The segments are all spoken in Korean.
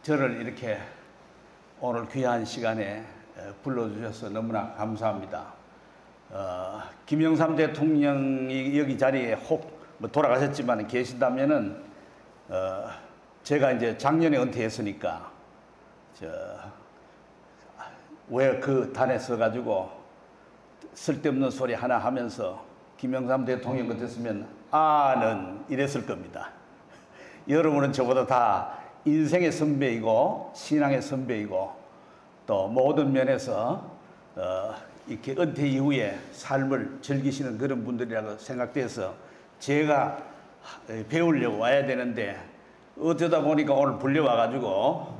저를 이렇게 오늘 귀한 시간에 불러주셔서 너무나 감사합니다. 김영삼 대통령이 여기 자리에 혹 돌아가셨지만 계신다면은 제가 이제 작년에 은퇴했으니까 왜 그 단에 서가지고 쓸데없는 소리 하나 하면서 김영삼 대통령 같았으면 아는 이랬을 겁니다. 여러분은 저보다 다 인생의 선배이고 신앙의 선배이고 또 모든 면에서 이렇게 은퇴 이후에 삶을 즐기시는 그런 분들이라고 생각돼서 제가 배우려고 와야 되는데 어쩌다 보니까 오늘 불려와가지고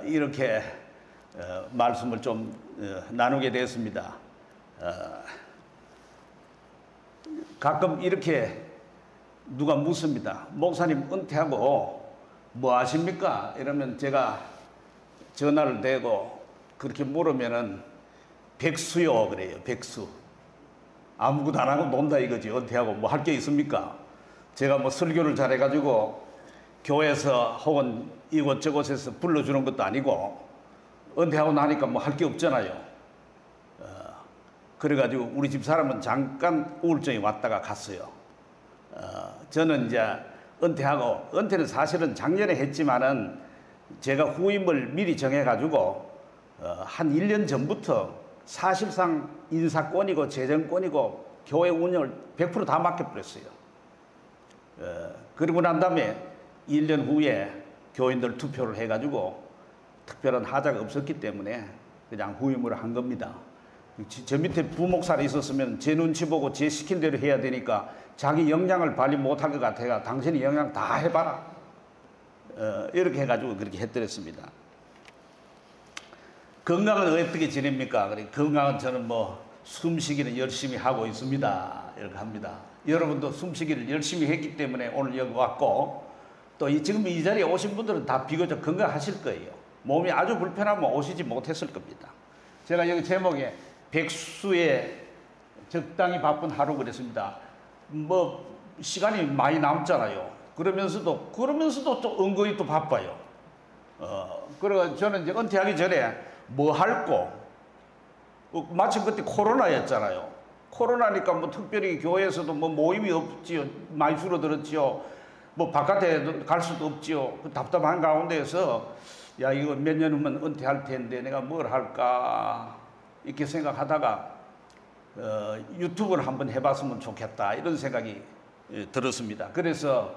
이렇게 말씀을 좀 나누게 됐습니다. 가끔 이렇게 누가 묻습니다. 목사님 은퇴하고 뭐 하십니까? 이러면 제가 전화를 대고 그렇게 물으면은 백수요 그래요. 백수. 아무것도 안 하고 논다 이거지. 은퇴하고 뭐 할 게 있습니까? 제가 뭐 설교를 잘해가지고 교회에서 혹은 이곳저곳에서 불러주는 것도 아니고 은퇴하고 나니까 뭐 할 게 없잖아요. 그래가지고 우리 집 사람은 잠깐 우울증이 왔다가 갔어요. 저는 이제 은퇴하고, 은퇴는 사실은 작년에 했지만은 제가 후임을 미리 정해가지고 한 1년 전부터 사실상 인사권이고 재정권이고 교회 운영을 100% 다 맡겨버렸어요. 그러고 난 다음에 1년 후에 교인들 투표를 해가지고 특별한 하자가 없었기 때문에 그냥 후임을 한 겁니다. 저 밑에 부목사가 있었으면 제 눈치 보고 제 시킨 대로 해야 되니까 자기 역량을 발휘 못할 것 같아요. 당신이 역량 다 해봐라. 이렇게 해가지고 그렇게 해드렸습니다. 건강은 어떻게 지냅니까? 건강은 저는 뭐 숨쉬기는 열심히 하고 있습니다. 이렇게 합니다. 여러분도 숨쉬기를 열심히 했기 때문에 오늘 여기 왔고 또 지금 이 자리에 오신 분들은 다 비교적 건강하실 거예요. 몸이 아주 불편하면 오시지 못했을 겁니다. 제가 여기 제목에 백수의 적당히 바쁜 하루 그랬습니다. 뭐 시간이 많이 남잖아요. 그러면서도 또 은근히 또 바빠요. 그래서 저는 이제 은퇴하기 전에 뭐 할고 마침 그때 코로나였잖아요. 코로나니까 뭐 특별히 교회에서도 뭐 모임이 없지요. 많이 줄어들었지요. 뭐 바깥에 갈 수도 없지요. 그 답답한 가운데에서 야 이거 몇 년 후면 은퇴할 텐데 내가 뭘 할까 이렇게 생각하다가 유튜브를 한번 해봤으면 좋겠다 이런 생각이 들었습니다. 그래서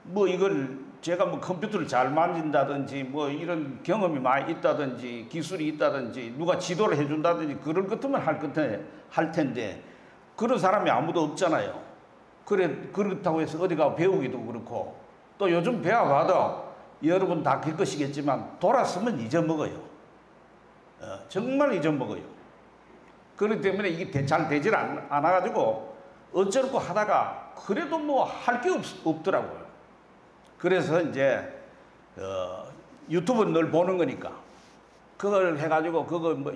뭐 이걸 제가 뭐 컴퓨터를 잘 만진다든지 뭐 이런 경험이 많이 있다든지 기술이 있다든지 누가 지도를 해준다든지 그런 것들만 할 텐데 그런 사람이 아무도 없잖아요. 그렇다고 해서 어디 가서 배우기도 그렇고 또 요즘 배워봐도 여러분 다 겪으시겠지만 돌았으면 잊어먹어요. 정말 잊어먹어요. 그렇기 때문에 이게 잘 되질 않아가지고 어쩌고 하다가 그래도 뭐 할 게 없더라고요. 그래서 이제 유튜브는 늘 보는 거니까 그걸 해가지고 그거 뭐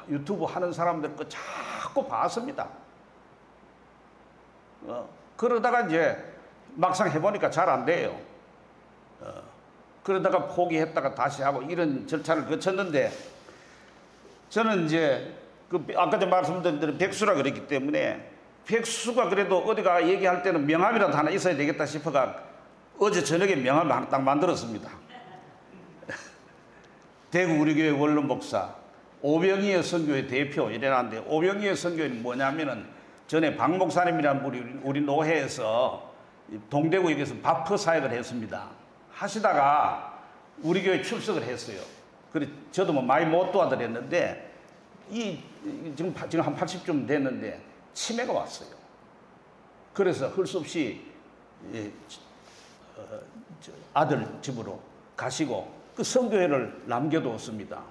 유튜브 하는 사람들 거 자꾸 봤습니다. 그러다가 이제 막상 해보니까 잘 안 돼요. 그러다가 포기했다가 다시 하고 이런 절차를 거쳤는데 저는 이제 아까 전에 말씀드린 대로 백수라 그랬기 때문에 백수가 그래도 어디가 얘기할 때는 명함이라도 하나 있어야 되겠다 싶어가 어제 저녁에 명함을 하나 딱 만들었습니다. 대구 우리교회 원로 목사 오병이어 선교회 대표 이래놨는데 오병이어 선교회는 뭐냐면은 전에 박 목사님이라는 분이 우리 노회에서 동대구역에서 밥퍼 사역을 했습니다. 하시다가 우리 교회 출석을 했어요. 그래 저도 뭐 많이 못 도와드렸는데 지금 한 80쯤 됐는데 치매가 왔어요. 그래서 할 수 없이 아들 집으로 가시고 그 선교회를 남겨두었습니다.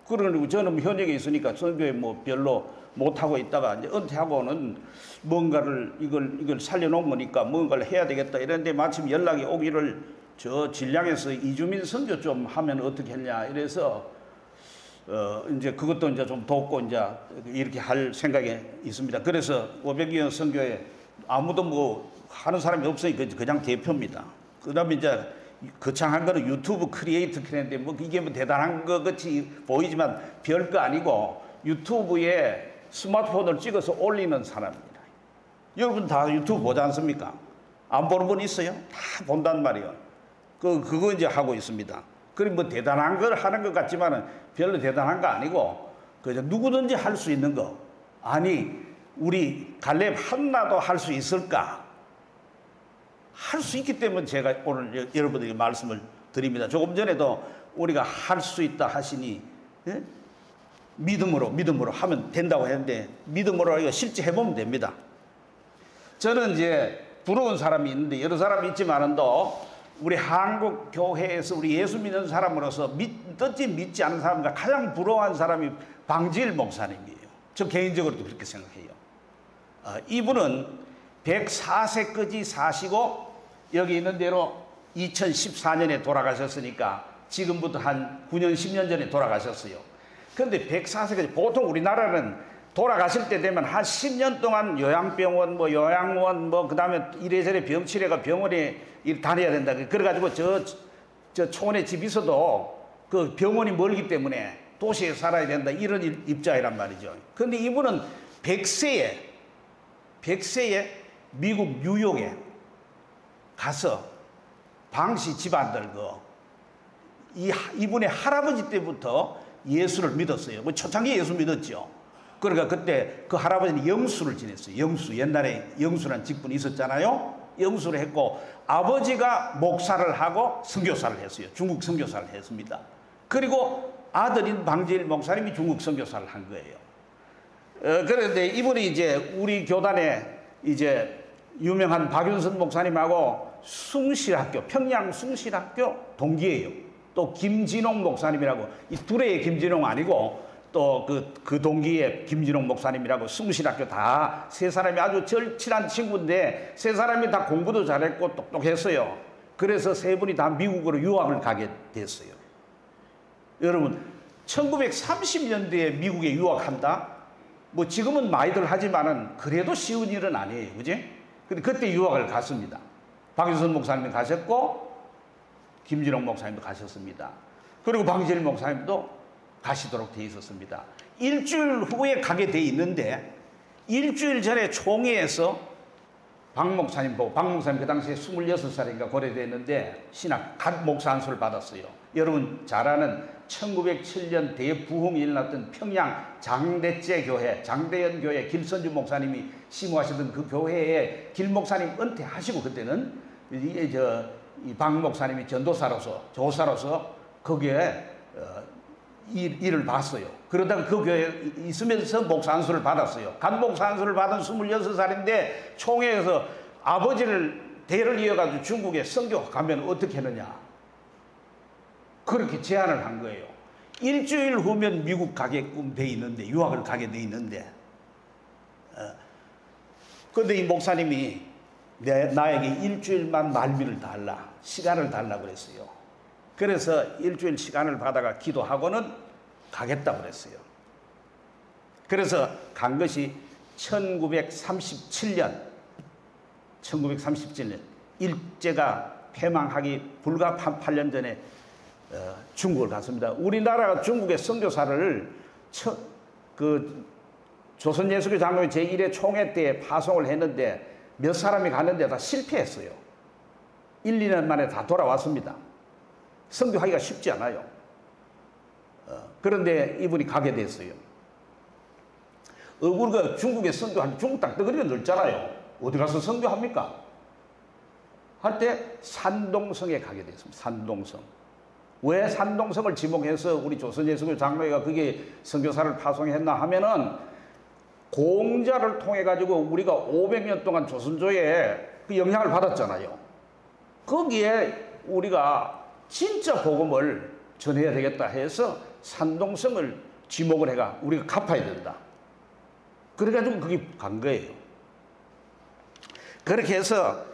그러고 저는 현역에 있으니까 선교회 뭐 별로 못하고 있다가 이제 은퇴하고는 뭔가를 이걸 살려놓은 거니까 뭔가를 해야 되겠다 이랬는데 마침 연락이 오기를 저 진량에서 이주민 선교 좀 하면 어떻게 했냐 이래서 이제 그것도 이제 좀 돕고 이제 이렇게 할 생각이 있습니다. 그래서 오백이어 선교회 아무도 뭐 하는 사람이 없으니까 그냥 대표입니다. 그 다음에 이제 거창한 거는 유튜브 크리에이터 크는데 뭐 이게 뭐 대단한 것 같이 보이지만 별거 아니고 유튜브에 스마트폰을 찍어서 올리는 사람입니다. 여러분 다 유튜브 보지 않습니까? 안 보는 분 있어요? 다 본단 말이에요. 그거 이제 하고 있습니다. 그리고 뭐 대단한 걸 하는 것 같지만은 별로 대단한 거 아니고 그저 누구든지 할 수 있는 거. 아니 우리 갈렙 한나도 할 수 있을까? 할 수 있기 때문에 제가 오늘 여러분들에게 말씀을 드립니다. 조금 전에도 우리가 할 수 있다 하시니 예? 믿음으로 하면 된다고 했는데 믿음으로 이거 실제 해보면 됩니다. 저는 이제 부러운 사람이 있는데 여러 사람이 있지만은도 우리 한국 교회에서 우리 예수 믿는 사람으로서 믿지 않는 사람과 가장 부러워한 사람이 방지일 목사님이에요. 저 개인적으로도 그렇게 생각해요. 이분은 104세까지 사시고 여기 있는 대로 2014년에 돌아가셨으니까 지금부터 한 9년 10년 전에 돌아가셨어요. 그런데 104세까지 보통 우리나라는 돌아가실 때 되면 한 10년 동안 요양병원, 뭐 요양원, 뭐 그다음에 이래저래 병치레가 병원에 다녀야 된다. 그래가지고 저 초원에 집 있어도 그 병원이 멀기 때문에 도시에 살아야 된다. 이런 입장이란 말이죠. 그런데 이분은 100세에 미국 뉴욕에 가서 방시 집안들 이분의 할아버지 때부터 예수를 믿었어요. 뭐 초창기 예수 믿었죠. 그러니까 그때 그 할아버지는 영수를 지냈어요. 영수. 옛날에 영수라는 직분이 있었잖아요. 영수를 했고 아버지가 목사를 하고 선교사를 했어요. 중국 선교사를 했습니다. 그리고 아들인 방지일 목사님이 중국 선교사를 한 거예요. 그런데 이분이 이제 우리 교단에 이제 유명한 박윤선 목사님하고 숭실학교, 평양 숭실학교 동기예요. 또 김진홍 목사님이라고, 이 둘의 김진홍 아니고 또 그 동기의 김진홍 목사님이라고 숭실학교 다 세 사람이 아주 절친한 친구인데 세 사람이 다 공부도 잘했고 똑똑했어요. 그래서 세 분이 다 미국으로 유학을 가게 됐어요. 여러분 1930년대에 미국에 유학한다? 뭐 지금은 많이들 하지만은 그래도 쉬운 일은 아니에요. 그지? 근데 그때 유학을 갔습니다. 박윤선 목사님이 가셨고 김진홍 목사님도 가셨습니다. 그리고 방지일 목사님도 가시도록 돼 있었습니다. 일주일 후에 가게 돼 있는데 일주일 전에 총회에서 박 목사님 보고, 박 목사님 그 당시에 26살인가 고려됐는데 신학 갓 목사 안수를 받았어요. 여러분 잘 아는 1907년 대부흥이 일어났던 평양 장대째 교회, 장대연 교회 길선주 목사님이 심호하시던 그 교회에 길 목사님 은퇴하시고 그때는 이 박 목사님이 전도사로서 조사로서 거기에 일을 봤어요. 그러다가 그 교회에 있으면서 목사 안수를 받았어요. 갓 목사 안수를 받은 26살인데 총회에서 아버지를 대를 이어가지고 중국에 선교 가면 어떻게 하느냐 그렇게 제안을 한 거예요. 일주일 후면 미국 가게끔 돼 있는데, 유학을 가게 돼 있는데 그런데 이 목사님이 나에게 일주일만 말미를 달라, 시간을 달라고 그랬어요. 그래서 일주일 시간을 받아가 기도하고는 가겠다고 그랬어요. 그래서 간 것이 1937년 일제가 폐망하기 불과 8년 전에 중국을 갔습니다. 우리나라가 중국의 선교사를 조선예수교 장로회 제1회 총회 때 파송을 했는데 몇 사람이 갔는데 다 실패했어요. 1, 2년 만에 다 돌아왔습니다. 선교하기가 쉽지 않아요. 그런데 이분이 가게 됐어요. 우리가 중국에 선교하면 중국 땅 떠그리가 넓잖아요. 어디 가서 선교합니까? 할 때 산동성에 가게 됐습니다. 산동성. 왜 산동성을 지목해서 우리 조선예수교 장로회가 그게 선교사를 파송했나 하면은 공자를 통해 가지고 우리가 500년 동안 조선조에 그 영향을 받았잖아요. 거기에 우리가 진짜 복음을 전해야 되겠다 해서 산동성을 지목을 해가 우리가 갚아야 된다. 그래가지고 거기 간 거예요. 그렇게 해서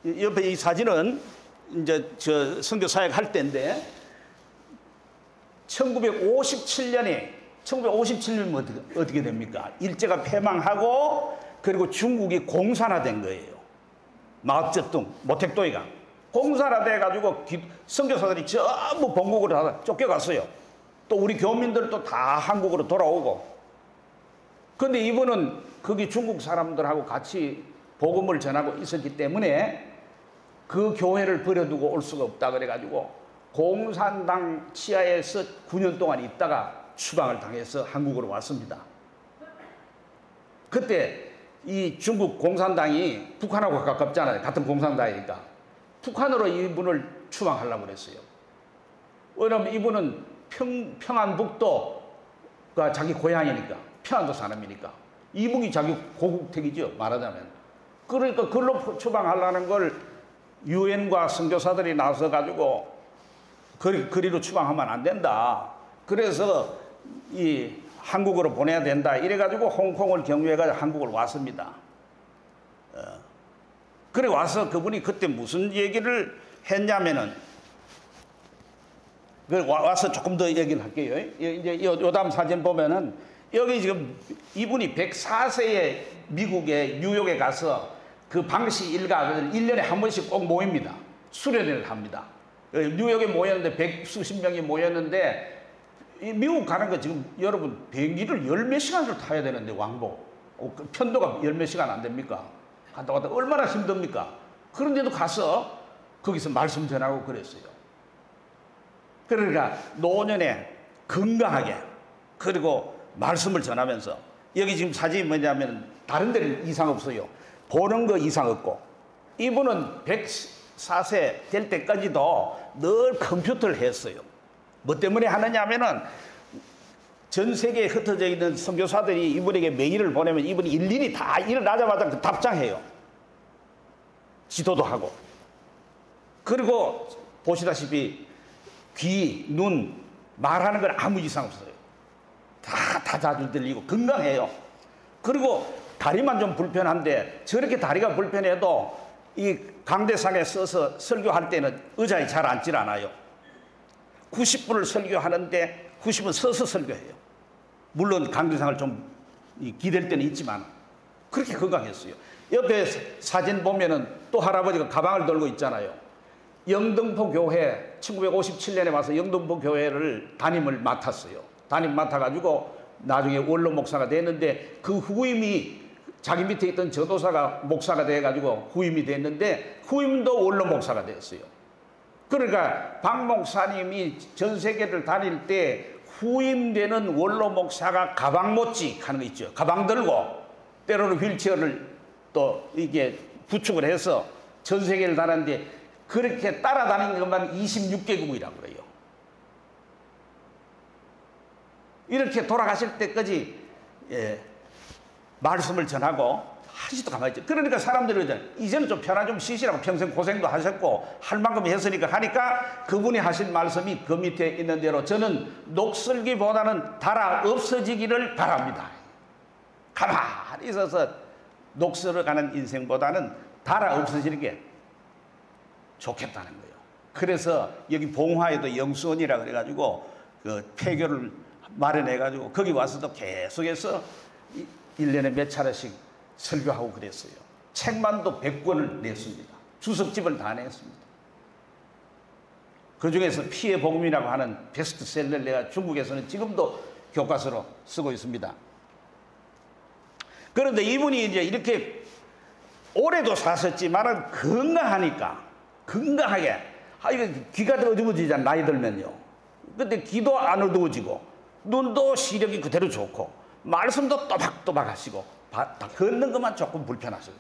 옆에 이 사진은 이제 저 선교 사역 할 때인데 1957년에 어떻게 됩니까? 일제가 패망하고 그리고 중국이 공산화된 거예요. 마읍저뚱, 모택도이가 공사라 돼가지고 선교사들이 전부 본국으로 다 쫓겨갔어요. 또 우리 교민들도 다 한국으로 돌아오고. 근데 이분은 거기 중국 사람들하고 같이 복음을 전하고 있었기 때문에 그 교회를 버려두고 올 수가 없다 그래가지고 공산당 치하에서 9년 동안 있다가 추방을 당해서 한국으로 왔습니다. 그때 이 중국 공산당이 북한하고 가깝잖아요. 같은 공산당이니까. 북한으로 이분을 추방하려고 그랬어요. 왜냐하면 이분은 평안북도가 자기 고향이니까, 평안도 사람이니까. 이북이 자기 고국택이죠, 말하자면. 그러니까 그걸로 추방하려는 걸 유엔과 선교사들이 나서가지고 그리로 추방하면 안 된다. 그래서 이 한국으로 보내야 된다. 이래가지고 홍콩을 경유해가지고 한국을 왔습니다. 그래 와서 그분이 그때 무슨 얘기를 했냐면은, 와서 조금 더 얘기를 할게요. 이제 요 다음 사진 보면은 여기 지금 이분이 104세에 미국의 뉴욕에 가서 그 방시 일가들 1년에 한 번씩 꼭 모입니다. 수련회를 합니다. 뉴욕에 모였는데 100수십 명이 모였는데, 미국 가는 거 지금 여러분 비행기를 열 몇 시간을 타야 되는데, 왕복 편도가 열 몇 시간 안 됩니까? 갔다 왔다 얼마나 힘듭니까? 그런데도 가서 거기서 말씀 전하고 그랬어요. 그러니까 노년에 건강하게 그리고 말씀을 전하면서, 여기 지금 사진이 뭐냐면 다른 데는 이상 없어요. 보는 거 이상 없고, 이분은 104세 될 때까지도 늘 컴퓨터를 했어요. 뭐 때문에 하느냐 하면은 전 세계에 흩어져 있는 선교사들이 이분에게 메일을 보내면 이분이 일일이 다 일어나자마자 그 답장해요. 지도도 하고. 그리고 보시다시피 귀, 눈, 말하는 건 아무 이상 없어요. 다 자주 들리고 건강해요. 그리고 다리만 좀 불편한데, 저렇게 다리가 불편해도 이 강대상에 서서 설교할 때는 의자에 잘 앉질 않아요. 90분을 설교하는데 90분 서서 설교해요. 물론 강대상을 좀 기댈 때는 있지만 그렇게 건강했어요. 옆에 사진 보면은 또 할아버지가 가방을 들고 있잖아요. 영등포 교회 1957년에 와서 영등포 교회를 담임을 맡았어요. 담임 맡아가지고 나중에 원로 목사가 됐는데, 그 후임이 자기 밑에 있던 전도사가 목사가 돼가지고 후임이 됐는데, 후임도 원로 목사가 됐어요. 그러니까 박 목사님이 전 세계를 다닐 때 후임되는 원로 목사가 가방 못지 하는 거 있죠. 가방 들고 때로는 휠체어를 또 이게 부축을 해서 전 세계를 다녔는데, 그렇게 따라다니는 것만 26개국이라고 그래요. 이렇게 돌아가실 때까지 말씀을 전하고 하지도 가만히 있죠. 그러니까 사람들은 이제는 좀 편하 좀 쉬시라고, 평생 고생도 하셨고 할 만큼 했으니까 하니까, 그분이 하신 말씀이 그 밑에 있는 대로 저는 녹슬기보다는 달아 없어지기를 바랍니다. 가만히 있어서 녹슬어가는 인생보다는 달아 없어지는 게 좋겠다는 거예요. 그래서 여기 봉화에도 영수원이라 그래가지고 그 폐교를 마련해가지고 거기 와서도 계속해서 1년에 몇 차례씩 설교하고 그랬어요. 책만도 100권을 냈습니다. 주석집을 다 냈습니다. 그 중에서 피의 복음이라고 하는 베스트셀러를 내가 중국에서는 지금도 교과서로 쓰고 있습니다. 그런데 이분이 이제 이렇게 오래도 사셨지만은 건강하게, 이거 귀가 더 어두워지잖아, 나이 들면요. 근데 귀도 안 어두워지고, 눈도 시력이 그대로 좋고, 말씀도 또박또박 하시고, 걷는 것만 조금 불편하시고.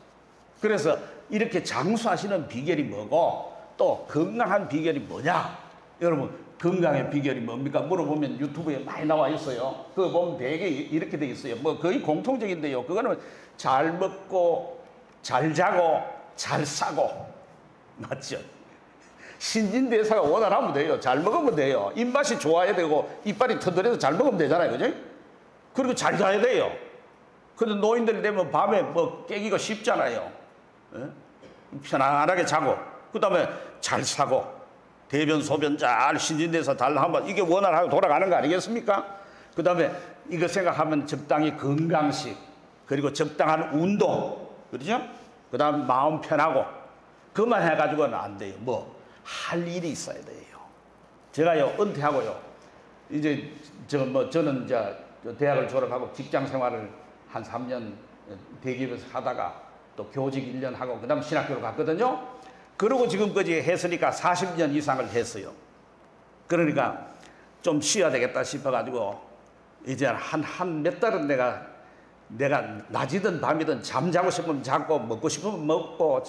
그래서 이렇게 장수하시는 비결이 뭐고, 또 건강한 비결이 뭐냐? 여러분, 건강의 비결이 뭡니까? 물어보면 유튜브에 많이 나와 있어요. 그거 보면 되게 이렇게 돼 있어요. 뭐 거의 공통적인데요. 그거는 잘 먹고, 잘 자고, 잘 싸고. 맞죠? 신진대사가 원활하면 돼요. 잘 먹으면 돼요. 입맛이 좋아야 되고, 이빨이 터들어서 잘 먹으면 되잖아요. 그죠? 그리고 잘 자야 돼요. 근데 노인들 되면 밤에 뭐 깨기가 쉽잖아요. 편안하게 자고, 그 다음에 잘 사고, 대변, 소변 잘 신진대사 잘 하면 이게 원활하게 돌아가는 거 아니겠습니까? 그 다음에 이거 생각하면 적당히 건강식, 그리고 적당한 운동, 그렇죠? 그 다음에 마음 편하고, 그만 해가지고는 안 돼요. 뭐 할 일이 있어야 돼요. 제가요 은퇴하고요. 이제 저는 이제 대학을 졸업하고 직장 생활을 한 3년 대기업에서 하다가 또 교직 1년 하고 그다음 신학교로 갔거든요. 그러고 지금까지 했으니까 40년 이상을 했어요. 그러니까 좀 쉬어야 되겠다 싶어가지고 이제 한 몇 달은 내가 낮이든 밤이든 잠자고 싶으면 자고 먹고 싶으면 먹고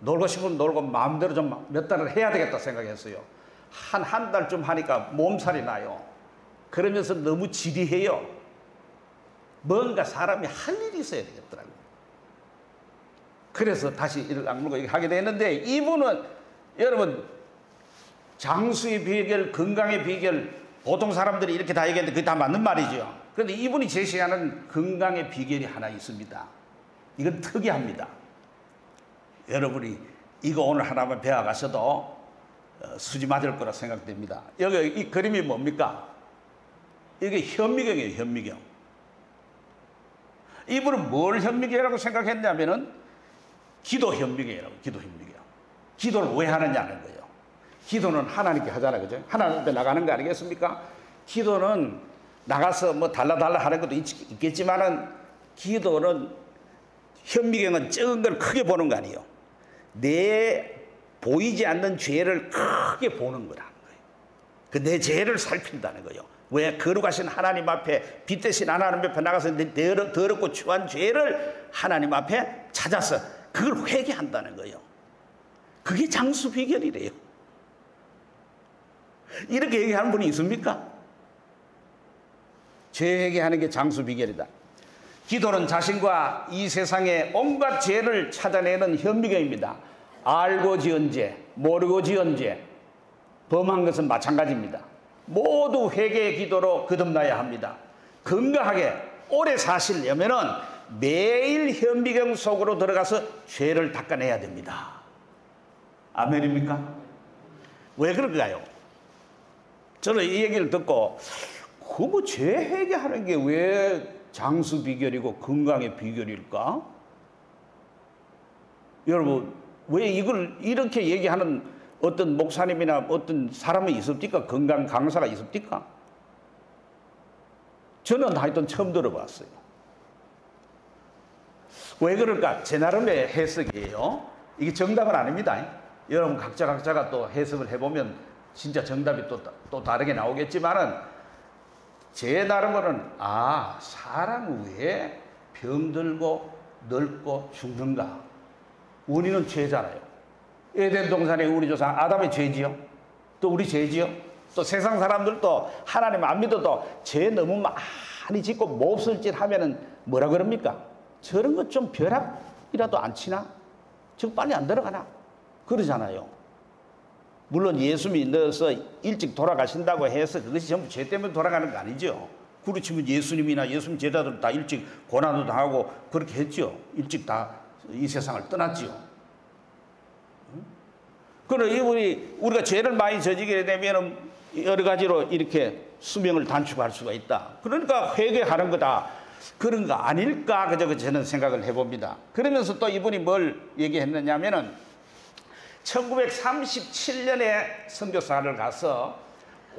놀고 싶으면 놀고 마음대로 좀 몇 달을 해야 되겠다 생각했어요. 한 달쯤 하니까 몸살이 나요. 그러면서 너무 지리해요. 뭔가 사람이 할 일이 있어야 되겠더라고요. 그래서 다시 이를 악물고 하게 되는데 이분은 여러분 장수의 비결, 건강의 비결 보통 사람들이 이렇게 다 얘기하는데 그게 다 맞는 말이죠. 그런데 이분이 제시하는 건강의 비결이 하나 있습니다. 이건 특이합니다. 여러분이 이거 오늘 하나만 배워가셔도 수지 맞을 거라 생각됩니다. 여기 이 그림이 뭡니까? 이게 현미경이에요. 현미경. 이분은 뭘 현미경이라고 생각했냐면은 기도 현미경이라고. 기도 현미경. 기도를 왜 하느냐는 거예요. 기도는 하나님께 하잖아요. 그죠? 하나님 앞에 나가는 거 아니겠습니까? 기도는 나가서 뭐 달라달라 하는 것도 있겠지만은 기도는 현미경은 적은 걸 크게 보는 거 아니에요. 내 보이지 않는 죄를 크게 보는 거라는 거예요. 그 내 죄를 살핀다는 거예요. 왜 거룩하신 하나님 앞에 빛 대신 하나님 앞에 나가서 내 더럽고 추한 죄를 하나님 앞에 찾아서 그걸 회개한다는 거예요. 그게 장수 비결이래요. 이렇게 얘기하는 분이 있습니까? 죄 회개하는 게 장수 비결이다. 기도는 자신과 이 세상의 온갖 죄를 찾아내는 현미경입니다. 알고 지은 죄, 모르고 지은 죄, 범한 것은 마찬가지입니다. 모두 회개의 기도로 거듭나야 합니다. 건강하게 오래 사시려면은 매일 현미경 속으로 들어가서 죄를 닦아내야 됩니다. 아멘입니까? 왜 그럴까요? 저는 이 얘기를 듣고 그 죄 회개하는 게 왜 장수 비결이고 건강의 비결일까? 여러분 왜 이걸 이렇게 얘기하는 어떤 목사님이나 어떤 사람이 있습니까? 건강 강사가 있습니까? 저는 하여튼 처음 들어봤어요. 왜 그럴까? 제 나름의 해석이에요. 이게 정답은 아닙니다. 여러분 각자가 또 해석을 해보면 진짜 정답이 또 다르게 나오겠지만은 제 나름으로는 사람은 왜 병들고 늙고 죽는가? 원인은 죄잖아요. 에덴 동산에 우리 조상 아담의 죄지요. 또 우리 죄지요. 또 세상 사람들도 하나님 안 믿어도 죄 너무 많이 짓고 몹쓸 짓 하면은 뭐라 그럽니까? 저런 것 좀 벼락이라도 안 치나? 저 빨리 안 들어가나? 그러잖아요. 물론 예수님이 넣어서 일찍 돌아가신다고 해서 그것이 전부 죄 때문에 돌아가는 거 아니죠. 그렇지만 예수님이나 예수님 제자들은 다 일찍 고난도 당하고 그렇게 했죠. 일찍 다 이 세상을 떠났지요. 그러나 이분이 우리가 죄를 많이 저지게 되면 여러 가지로 이렇게 수명을 단축할 수가 있다. 그러니까 회개하는 거다. 그런 거 아닐까 그저 저는 생각을 해봅니다. 그러면서 또 이분이 뭘 얘기했느냐면은 1937년에 선교사를 가서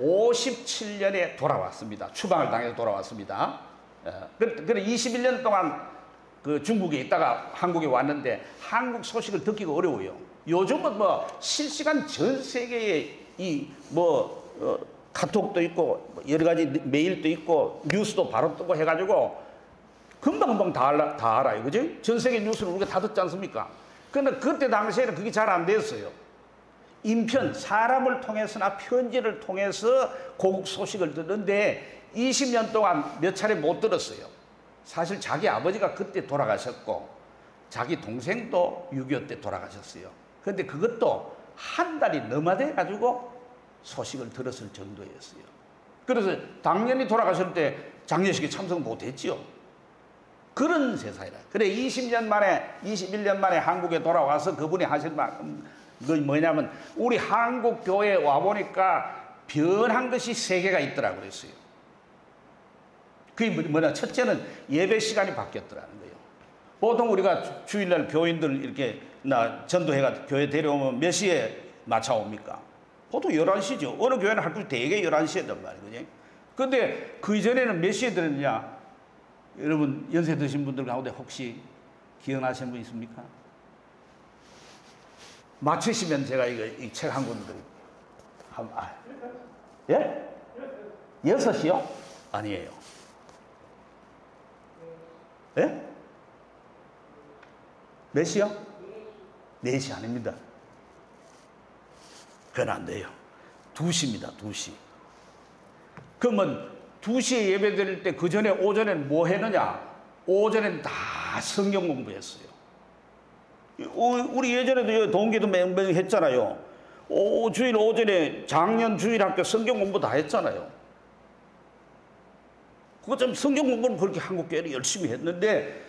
57년에 돌아왔습니다. 추방을 당해서 돌아왔습니다. 그래 21년 동안 그 중국에 있다가 한국에 왔는데 한국 소식을 듣기가 어려워요. 요즘은 뭐 실시간 전 세계에 카톡도 있고 여러 가지 메일도 있고 뉴스도 바로 뜨고 해가지고 금방 다 알아요. 그죠? 전 세계 뉴스를 우리가 다 듣지 않습니까? 그런데 그때 당시에는 그게 잘 안 됐어요. 인편, 사람을 통해서나 편지를 통해서 고국 소식을 듣는데 20년 동안 몇 차례 못 들었어요. 사실 자기 아버지가 그때 돌아가셨고 자기 동생도 6.25 때 돌아가셨어요. 그런데 그것도 한 달이 넘어돼가지고 소식을 들었을 정도였어요. 그래서 당연히 돌아가실 때 장례식에 참석 못했지요. 그런 세상이라. 그래 21년 만에 한국에 돌아와서 그분이 하실 만큼 그 뭐냐면 우리 한국 교회에 와 보니까 변한 것이 세 개가 있더라고 그랬어요. 그게 뭐냐? 첫째는 예배 시간이 바뀌었더라는 거예요. 보통 우리가 주일날 교인들 이렇게 전도회가 교회 데려오면 몇 시에 마차 옵니까? 보통 11시죠. 어느 교회는 학교 대개 11시에단 말이에요. 그지? 근데 그 이전에는 몇 시에 들었냐? 여러분, 연세 드신 분들 가운데 혹시 기억나시는 분 있습니까? 맞추시면 제가 이 책 한 권 드릴게요. 예? 6시요? 아니에요. 예? 몇 시요? 4시 아닙니다. 그건 안 돼요. 2시입니다. 2시. 그러면 2시에 예배 드릴 때 그 전에 오전에는 뭐 했느냐? 오전에는 다 성경 공부했어요. 우리 예전에도 동기도 몇 했잖아요. 주일 오전에 작년 주일학교 성경 공부 다 했잖아요. 그거 좀 성경 공부는 그렇게 한국교회는 열심히 했는데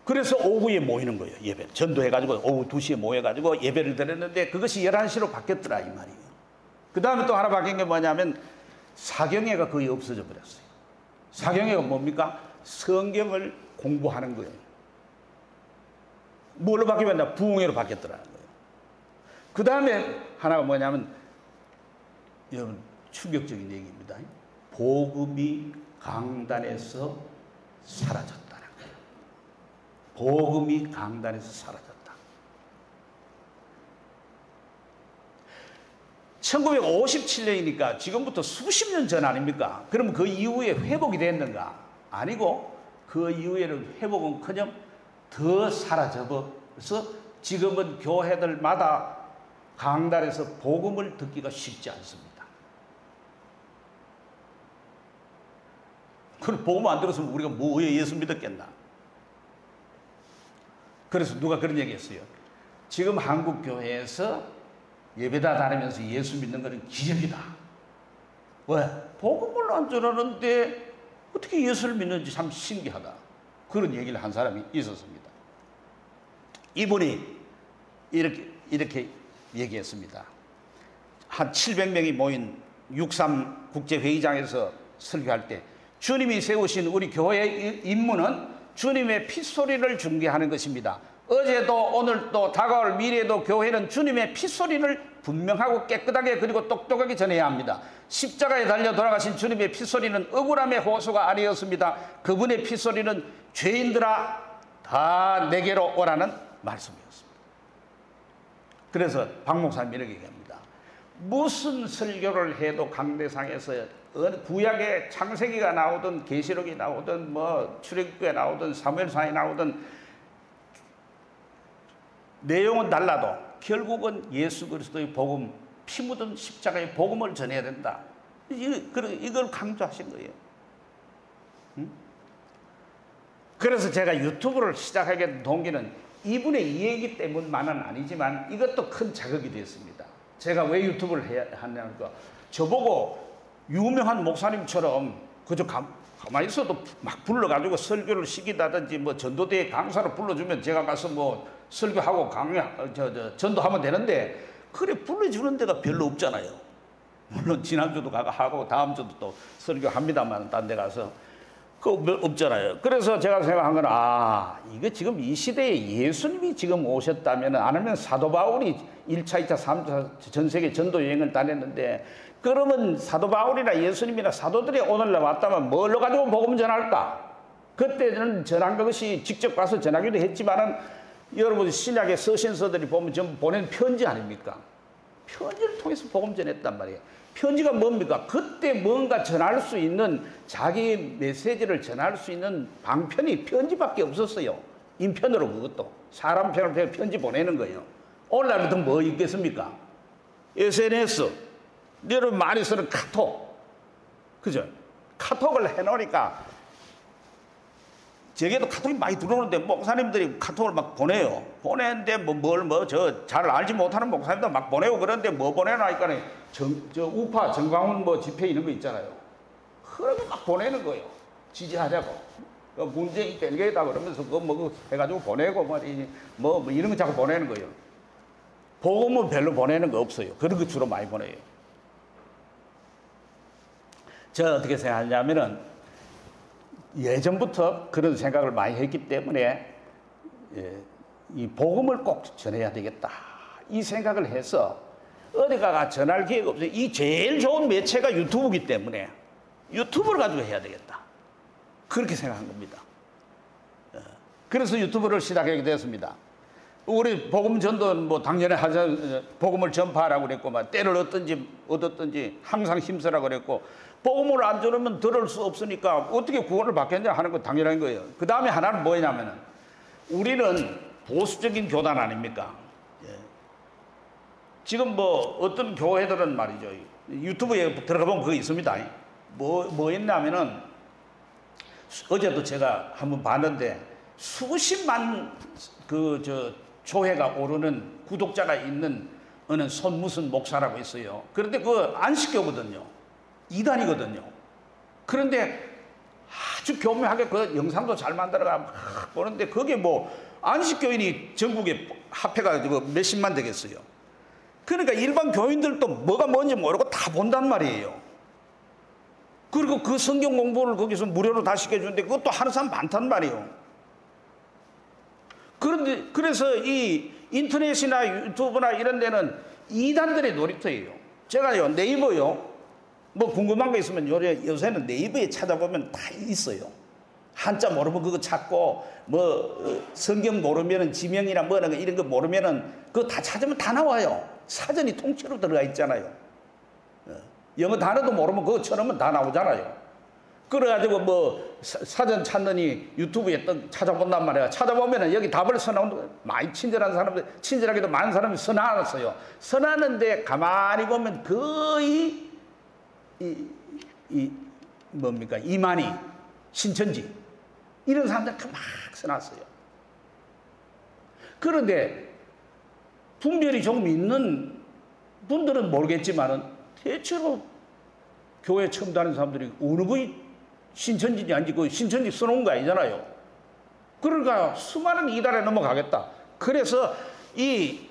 그래서 오후에 모이는 거예요. 예배 전도해가지고 오후 2시에 모여가지고 예배를 드렸는데 그것이 11시로 바뀌었더라 이 말이에요. 그 다음에 또 하나 바뀐 게 뭐냐면 사경회가 거의 없어져 버렸어요. 사경회가 뭡니까? 성경을 공부하는 거예요. 뭘로 바뀌었냐? 부흥회로 바뀌었더라는 거예요. 그 다음에 하나가 뭐냐면 여러분 충격적인 얘기입니다. 복음이 강단에서 사라졌다는 거예요. 복음이 강단에서 사라졌다. 1957년이니까 지금부터 수십 년 전 아닙니까? 그러면 그 이후에 회복이 됐는가? 아니고 그 이후에는 회복은커녕 더 사라져버려서 지금은 교회들마다 강단에서 복음을 듣기가 쉽지 않습니다. 그럼 복음 안 들었으면 우리가 뭐에 예수 믿었겠나? 그래서 누가 그런 얘기 했어요. 지금 한국 교회에서 예배다 다니면서 예수 믿는 것은 기적이다. 왜? 복음을 안 전하는데 어떻게 예수를 믿는지 참 신기하다. 그런 얘기를 한 사람이 있었습니다. 이분이 이렇게 얘기했습니다. 한 700명이 모인 63 국제회의장에서 설교할 때 주님이 세우신 우리 교회의 임무는 주님의 핏소리를 중계하는 것입니다. 어제도 오늘도 다가올 미래에도 교회는 주님의 핏소리를 분명하고 깨끗하게 그리고 똑똑하게 전해야 합니다. 십자가에 달려 돌아가신 주님의 핏소리는 억울함의 호소가 아니었습니다. 그분의 핏소리는 죄인들아 다 내게로 오라는 말씀이었습니다. 그래서 박 목사님 이렇게 얘기합니다. 무슨 설교를 해도 강대상에서 구약의 창세기가 나오든 계시록이 나오든 뭐 출애굽기가 나오든 사무엘상이 나오든 내용은 달라도 결국은 예수 그리스도의 복음, 피 묻은 십자가의 복음을 전해야 된다. 이걸 강조하신 거예요. 그래서 제가 유튜브를 시작하게 된 동기는 이분의 이 얘기 때문만은 아니지만 이것도 큰 자극이 됐습니다. 제가 왜 유튜브를 해야 하냐니까 저보고 유명한 목사님처럼 그저 가만히 있어도 막 불러가지고 설교를 시키다든지 뭐 전도대회 강사로 불러주면 제가 가서 뭐 설교하고 전도하면 되는데 그래 불러주는 데가 별로 없잖아요. 물론 지난주도 하고 다음 주도 또 설교합니다만 딴 데 가서 그거 없잖아요. 그래서 제가 생각한 건 이거 지금 이 시대에 예수님이 지금 오셨다면 안 하면 사도 바울이 1차, 2차, 3차 전 세계 전도 여행을 다녔는데 그러면 사도 바울이나 예수님이나 사도들이 오늘날 왔다면 뭘로 가지고 복음 전할까? 그때는 전한 것이 직접 가서 전하기도 했지만은 여러분 신약의 서신서들이 보면 전부 보낸 편지 아닙니까? 편지를 통해서 복음 전했단 말이에요. 편지가 뭡니까? 그때 뭔가 전할 수 있는 자기 메시지를 전할 수 있는 방편이 편지밖에 없었어요. 인편으로 그것도 사람 편을 편지 보내는 거예요. 오늘날부터 뭐 있겠습니까? SNS 여러분 많이 쓰는 카톡 그죠? 카톡을 해놓으니까 제게도 카톡이 많이 들어오는데 목사님들이 카톡을 막 보내요. 보내는데 잘 알지 못하는 목사님도 막 보내고 그러는데 뭐 보내나니까 저 우파 정광훈 뭐 집회 이런 거 있잖아요. 그런 거 막 보내는 거예요. 지지하자고. 문재인 땡겨다 그러면서 그거 해가지고 보내고 뭐 이런 거 자꾸 보내는 거예요. 복음은 별로 보내는 거 없어요. 그런 거 주로 많이 보내요. 제가 어떻게 생각하냐면은 예전부터 그런 생각을 많이 했기 때문에 이 복음을 꼭 전해야 되겠다. 이 생각을 해서 어디가가 전할 기회가 없어요. 이 제일 좋은 매체가 유튜브이기 때문에 유튜브를 가지고 해야 되겠다. 그렇게 생각한 겁니다. 그래서 유튜브를 시작하게 되었습니다. 우리 복음 전도는 뭐 당연히 하자, 복음을 전파하라고 그랬고, 막 때를 얻었든지 항상 힘쓰라고 그랬고, 복음을 안 전하면 들을 수 없으니까 어떻게 구원을 받겠냐 하는 건 당연한 거예요. 그 다음에 하나는 뭐냐면은 우리는 보수적인 교단 아닙니까? 예. 지금 뭐 어떤 교회들은 말이죠. 유튜브에 들어가 보면 그거 있습니다. 뭐 했냐면은 어제도 제가 한번 봤는데 수십만 조회가 오르는 구독자가 있는 어느 손무슨 목사라고 있어요. 그런데 그거 안식교거든요. 이단이거든요. 그런데 아주 교묘하게 그 영상도 잘 만들어가 막 보는데 그게 뭐 안식교인이 전국에 합해가지고 몇십만 되겠어요. 그러니까 일반 교인들도 뭐가 뭔지 모르고 다 본단 말이에요. 그리고 그 성경 공부를 거기서 무료로 다 시켜주는데 그것도 하는 사람 많단 말이에요. 그런데 그래서 이 인터넷이나 유튜브나 이런 데는 이단들의 놀이터예요. 제가요 네이버요 뭐 궁금한 거 있으면 요새는 네이버에 찾아보면 다 있어요. 한자 모르면 그거 찾고 뭐 성경 모르면은 지명이나 뭐 이런 거 모르면은 그거 다 찾으면 다 나와요. 사전이 통째로 들어가 있잖아요. 영어 단어도 모르면 그거 쳐놓으면 다 나오잖아요. 그래가지고 뭐 사전 찾느니 유튜브에 찾아본단 말이야. 찾아보면은 여기 답을 써놓은 많이 친절한 사람들, 친절하게도 많은 사람이 써놨어요. 써놨는데 가만히 보면 거의 뭡니까? 이만희, 신천지 이런 사람들 막 써놨어요. 그런데 분별이 조금 있는 분들은 모르겠지만은 대체로 교회 처음 다니는 사람들이 어느 분이 신천지인지 아닌지 그 신천지 써놓은 거 아니잖아요. 그러니까 수많은 이달에 넘어가겠다. 그래서 이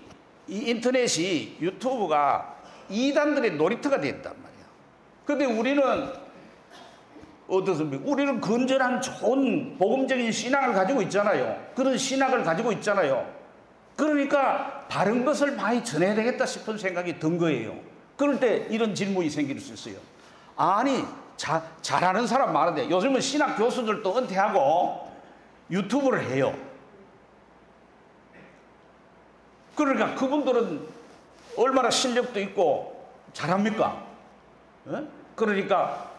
인터넷이 유튜브가 이단들의 놀이터가 됐단 말이야. 근데 우리는 어떻습니까? 우리는 건전한 좋은 복음적인 신앙을 가지고 있잖아요. 그런 신학을 가지고 있잖아요. 그러니까 바른 것을 많이 전해야 되겠다 싶은 생각이 든 거예요. 그럴 때 이런 질문이 생길 수 있어요. 아니 잘하는 사람 많은데 요즘은 신학 교수들도 은퇴하고 유튜브를 해요. 그러니까 그분들은 얼마나 실력도 있고 잘합니까? 그러니까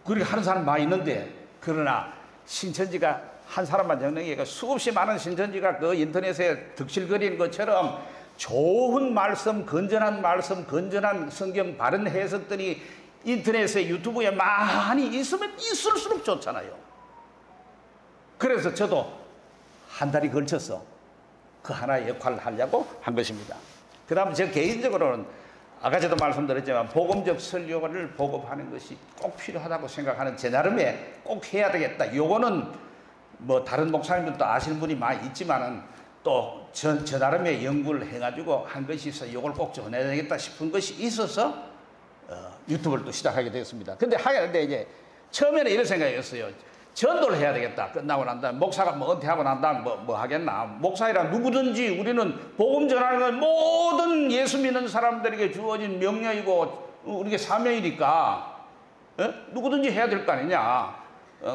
그렇게 하는 사람 많이 있는데 그러나 신천지가 한 사람만 정리하기가 수없이 많은 신천지가 그 인터넷에 득실거리는 것처럼 좋은 말씀, 건전한 성경 바른 해석들이 인터넷에 유튜브에 많이 있으면 있을수록 좋잖아요. 그래서 저도 한 달이 걸쳐서 그 하나의 역할을 하려고 한 것입니다. 그 다음에 제가 개인적으로는 아까 저도 말씀드렸지만 복음적 설교를 보급하는 것이 꼭 필요하다고 생각하는 제 나름에 꼭 해야 되겠다. 요거는 뭐 다른 목사님들도 아시는 분이 많이 있지만은 또 저 나름의 연구를 해가지고 한 것이 있어 요걸 꼭 전해야 되겠다 싶은 것이 있어서 유튜브를 또 시작하게 되었습니다. 근데 하는데 이제 처음에는 이런 생각이었어요. 전도를 해야 되겠다. 끝나고 난 다음에 목사가 뭐 은퇴하고 난 다음에 뭐 하겠나. 목사이라 누구든지 우리는 복음 전하는 건 모든 예수 믿는 사람들에게 주어진 명령이고 우리게 사명이니까 누구든지 해야 될 거 아니냐.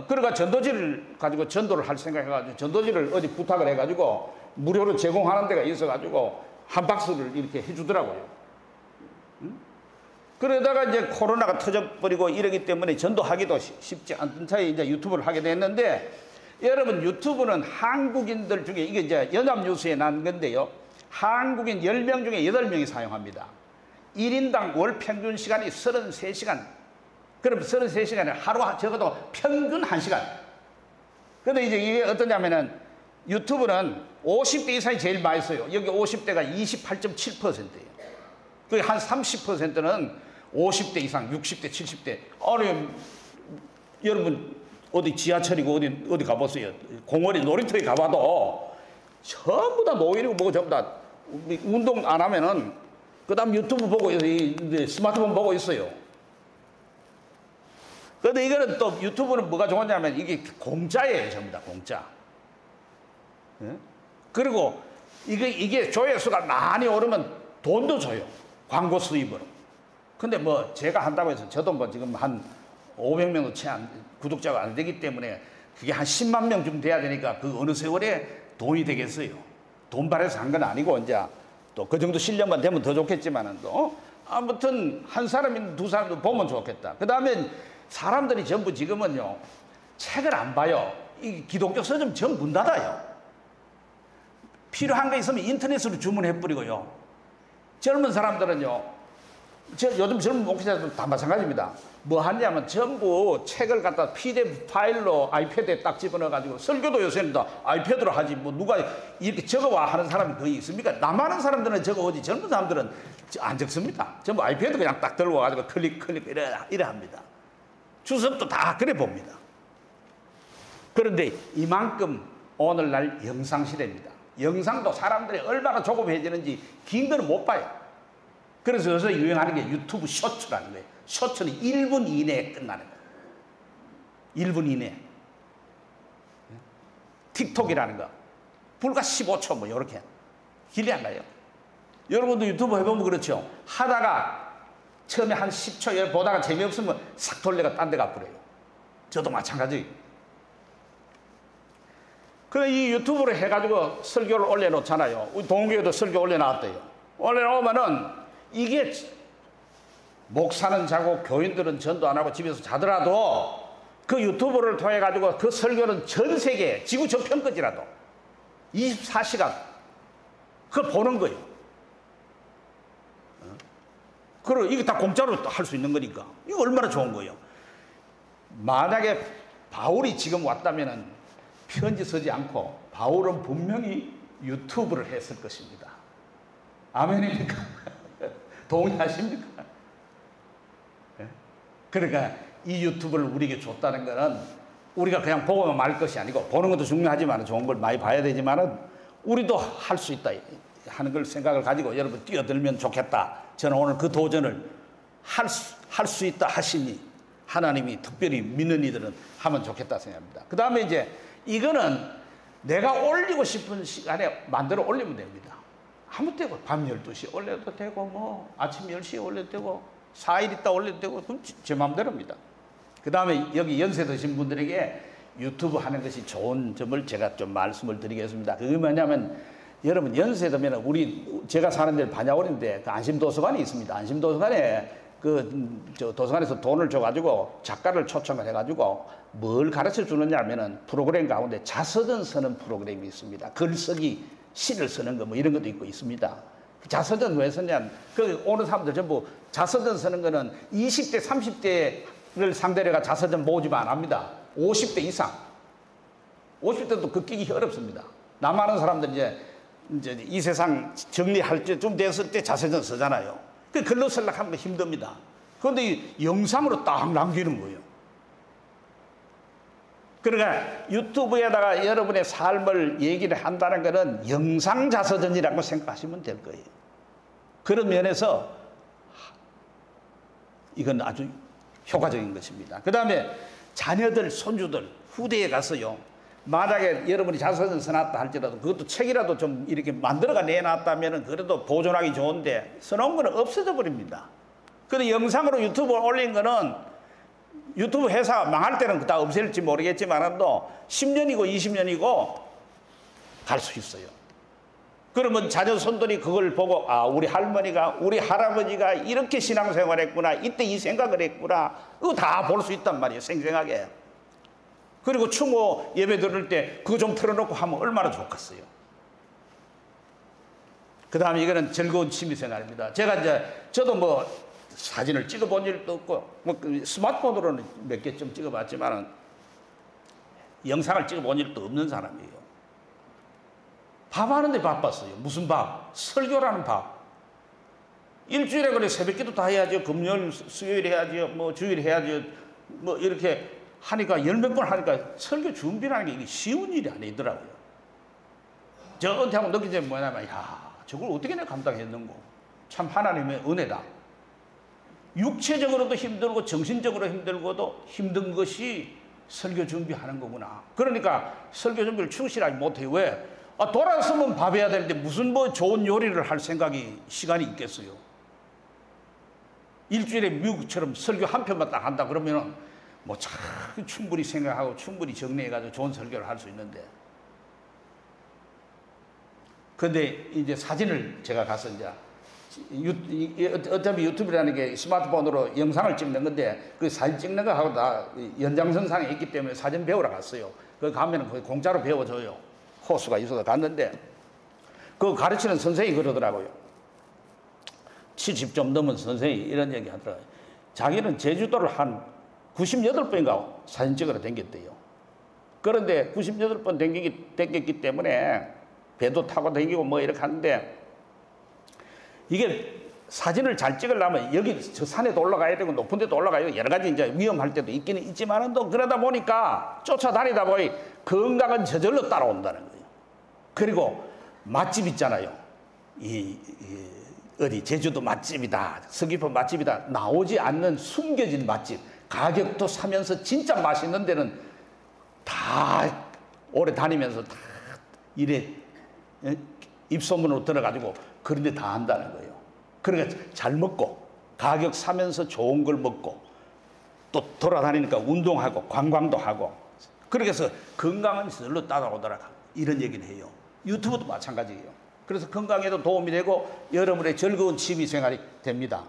그러니까 전도지를 가지고 전도를 할 생각해가지고 전도지를 어디 부탁을 해가지고 무료로 제공하는 데가 있어가지고 한 박스를 이렇게 해주더라고요. 그러다가 이제 코로나가 터져버리고 이러기 때문에 전도하기도 쉽지 않던 차에 이제 유튜브를 하게 됐는데 여러분 유튜브는 한국인들 중에 이게 이제 연합뉴스에 난 건데요. 한국인 10명 중에 8명이 사용합니다. 1인당 월 평균 시간이 33시간. 그럼 33시간에 하루 적어도 평균 1시간. 근데 이제 이게 어떠냐면은 유튜브는 50대 이상이 제일 많이 써요. 여기 50대가 28.7%예요. 그 한 30%는 50대 이상, 60대, 70대. 아니, 여러분, 어디 지하철이고 어디 가보세요. 공원이 놀이터에 가봐도 전부 다 노인이고 뭐고 전부 다 운동 안 하면은 그 다음 유튜브 보고 스마트폰 보고 있어요. 그런데 이거는 또 유튜브는 뭐가 좋냐면 이게 공짜예요. 전부 다 공짜. 그리고 이게 조회수가 많이 오르면 돈도 줘요. 광고 수입으로. 근데 뭐 제가 한다고 해서 저도 뭐 지금 한 500명도 채 구독자가 안 되기 때문에 그게 한 10만 명쯤 돼야 되니까 그 어느 세월에 돈이 되겠어요. 돈 바래서 한 건 아니고 이제 또 그 정도 실력만 되면 더 좋겠지만은 또 아무튼 한 사람이든 두 사람도 보면 좋겠다. 그 다음에 사람들이 전부 지금은요 책을 안 봐요. 이 기독교 서점 전 문 닫아요. 필요한 거 있으면 인터넷으로 주문해 버리고요. 젊은 사람들은요. 요즘 젊은 목회자들 다 마찬가지입니다. 뭐 하냐면 전부 책을 갖다 PDF 파일로 아이패드에 딱 집어넣어가지고 설교도 요새는 다 아이패드로 하지 뭐 누가 이렇게 적어와 하는 사람이 거의 있습니까? 남하는 사람들은 적어오지 젊은 사람들은 안 적습니다. 전부 아이패드 그냥 딱 들고 와가지고 클릭 이래 합니다. 주석도 다 그래 봅니다. 그런데 이만큼 오늘날 영상 시대입니다. 영상도 사람들이 얼마나 조급해지는지 긴 거는 못 봐요. 그래서 요새 유행하는 게 유튜브 쇼츠라는 거예요. 쇼츠는 1분 이내에 끝나는 거예요. 1분 이내. 틱톡이라는 거. 불과 15초 뭐 이렇게. 길이 안 가요. 여러분도 유튜브 해보면 그렇죠. 하다가 처음에 한 10초 보다가 재미없으면 싹 돌려가 딴 데 가버려요. 저도 마찬가지예요. 그래 이 유튜브를 해가지고 설교를 올려놓잖아요. 우리 동교에도 설교 올려놨대요. 올려놓으면은 이게 목사는 자고 교인들은 전도 안 하고 집에서 자더라도 그 유튜브를 통해 가지고 그 설교는 전 세계 지구 저편까지라도 24시간 그걸 보는 거예요. 그리고 이게 다 공짜로 할 수 있는 거니까 이거 얼마나 좋은 거예요. 만약에 바울이 지금 왔다면은 편지 쓰지 않고 바울은 분명히 유튜브를 했을 것입니다. 아멘입니까? 동의하십니까? 그러니까 이 유튜브를 우리에게 줬다는 것은 우리가 그냥 보고만 말 것이 아니고 보는 것도 중요하지만 좋은 걸 많이 봐야 되지만은 우리도 할 수 있다 하는 걸 생각을 가지고 여러분 뛰어들면 좋겠다. 저는 오늘 그 도전을 할 수 있다 하시니 하나님이 특별히 믿는 이들은 하면 좋겠다 생각합니다. 그 다음에 이제 이거는 내가 올리고 싶은 시간에 만들어 올리면 됩니다. 아무 때고 밤 12시에 올려도 되고 뭐 아침 10시에 올려도 되고 4일 있다 올려도 되고 그럼 제 마음대로입니다. 그 다음에 여기 연세 드신 분들에게 유튜브 하는 것이 좋은 점을 제가 좀 말씀을 드리겠습니다. 그게 뭐냐면 여러분 연세 들면 제가 사는 데는 반야월인데 그 안심도서관이 있습니다. 안심도서관에 저 도서관에서 돈을 줘가지고 작가를 초청을 해가지고 뭘 가르쳐 주느냐 하면은 프로그램 가운데 자서전 쓰는 프로그램이 있습니다. 글쓰기 시를 쓰는 거 뭐 이런 것도 있고 있습니다. 자서전 왜 쓰냐? 그 오는 사람들 전부 자서전 쓰는 거는 20대, 30대를 상대로 해가 자서전 모집 안 합니다. 50대 이상. 50대도 그 끼기 어렵습니다. 남아는 사람들 이제 이 세상 정리할 때좀 됐을 때 자서전 쓰잖아요. 그 글로 쓰려고 하면 힘듭니다. 그런데 이 영상으로 딱 남기는 거예요. 그러니까 유튜브에다가 여러분의 삶을 얘기를 한다는 것은 영상 자서전이라고 생각하시면 될 거예요. 그런 면에서 이건 아주 효과적인 것입니다. 그 다음에 자녀들, 손주들, 후대에 가서요. 만약에 여러분이 자서전 써놨다 할지라도 그것도 책이라도 좀 이렇게 만들어가 내놨다면 그래도 보존하기 좋은데 써놓은 거는 없어져 버립니다. 근데 영상으로 유튜브에 올린 거는 유튜브 회사 망할 때는 다 없앨지 모르겠지만도 10년이고 20년이고 갈 수 있어요. 그러면 자녀 손들이 그걸 보고 아 우리 할머니가 우리 할아버지가 이렇게 신앙생활 했구나 이때 이 생각을 했구나 그거 다 볼 수 있단 말이에요. 생생하게. 그리고 추모 예배 들을 때 그거 좀 틀어놓고 하면 얼마나 좋겠어요. 그 다음에 이거는 즐거운 취미생활입니다. 저도 뭐 사진을 찍어본 일도 없고 뭐 스마트폰으로는 몇 개 좀 찍어봤지만 영상을 찍어본 일도 없는 사람이에요. 밥 하는데 바빴어요. 무슨 밥? 설교라는 밥. 일주일에 그래 새벽기도 다 해야죠. 금요일, 수요일 해야죠. 뭐 주일 해야죠. 뭐 이렇게 하니까 열 몇 번 하니까 설교 준비라는 게 이게 쉬운 일이 아니더라고요. 저 은퇴하고 느낀 점이 뭐냐면 야 저걸 어떻게 내가 감당했는고. 참 하나님의 은혜다. 육체적으로도 힘들고 정신적으로 힘들고도 힘든 것이 설교 준비하는 거구나. 그러니까 설교 준비를 충실하지 못해요. 왜? 돌아서면 밥 해야 되는데 무슨 뭐 좋은 요리를 할 생각이 시간이 있겠어요. 일주일에 미국처럼 설교 한 편만 딱 한다 그러면은 뭐 참 충분히 생각하고 충분히 정리해가지고 좋은 설교를 할 수 있는데. 근데 이제 사진을 제가 가서 이제 어차피 유튜브라는 게 스마트폰으로 영상을 찍는 건데 그 사진 찍는 거 하고 다 연장선상에 있기 때문에 사진 배우러 갔어요. 그 가면은 거의 공짜로 배워줘요. 호수가 있어서 갔는데 그 가르치는 선생님이 그러더라고요. 70점 넘은 선생님이 이런 얘기 하더라고요. 자기는 제주도를 한 98번인가 사진 찍으러 댕겼대요. 그런데 98번 댕겼기 때문에 배도 타고 댕기고 뭐 이렇게 하는데 이게 사진을 잘 찍으려면 여기 저 산에도 올라가야 되고 높은 데도 올라가야 여러 가지 이제 위험할 때도 있기는 있지만은 또 그러다 보니까 쫓아다니다 보니 건강은 저절로 따라온다는 거예요. 그리고 맛집 있잖아요. 어디 제주도 맛집이다, 서귀포 맛집이다 나오지 않는 숨겨진 맛집, 가격도 사면서 진짜 맛있는 데는 다 오래 다니면서 다 이래 입소문으로 들어가지고 그런 데 다 한다는 거예요. 그러니까 잘 먹고 가격 사면서 좋은 걸 먹고 또 돌아다니니까 운동하고 관광도 하고 그래서 건강은 저절로 따라오더라 이런 얘기를 해요. 유튜브도 마찬가지예요. 그래서 건강에도 도움이 되고 여러분의 즐거운 취미 생활이 됩니다.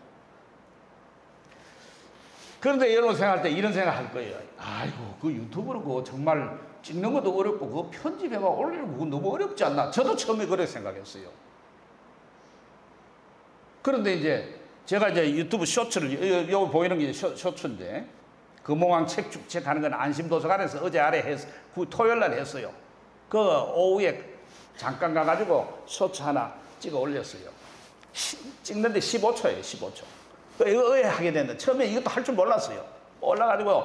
그런데 여러분 생각할 때 이런 생각 할 거예요. 아이고 그 유튜브로 그거 정말 찍는 것도 어렵고 그거 편집해가 올리는 거 너무 어렵지 않나. 저도 처음에 그렇게 생각했어요. 그런데 이제 제가 이제 유튜브 쇼츠를 여기 보이는 게 쇼츠인데 금호왕 책축책 하는 건 안심도서관에서 어제 아래 토요일 날 했어요. 그 오후에 잠깐 가가지고 쇼츠 하나 찍어 올렸어요. 찍는데 15초예요, 15초. 이거 하게 됐는데 처음에 이것도 할 줄 몰랐어요. 올라가지고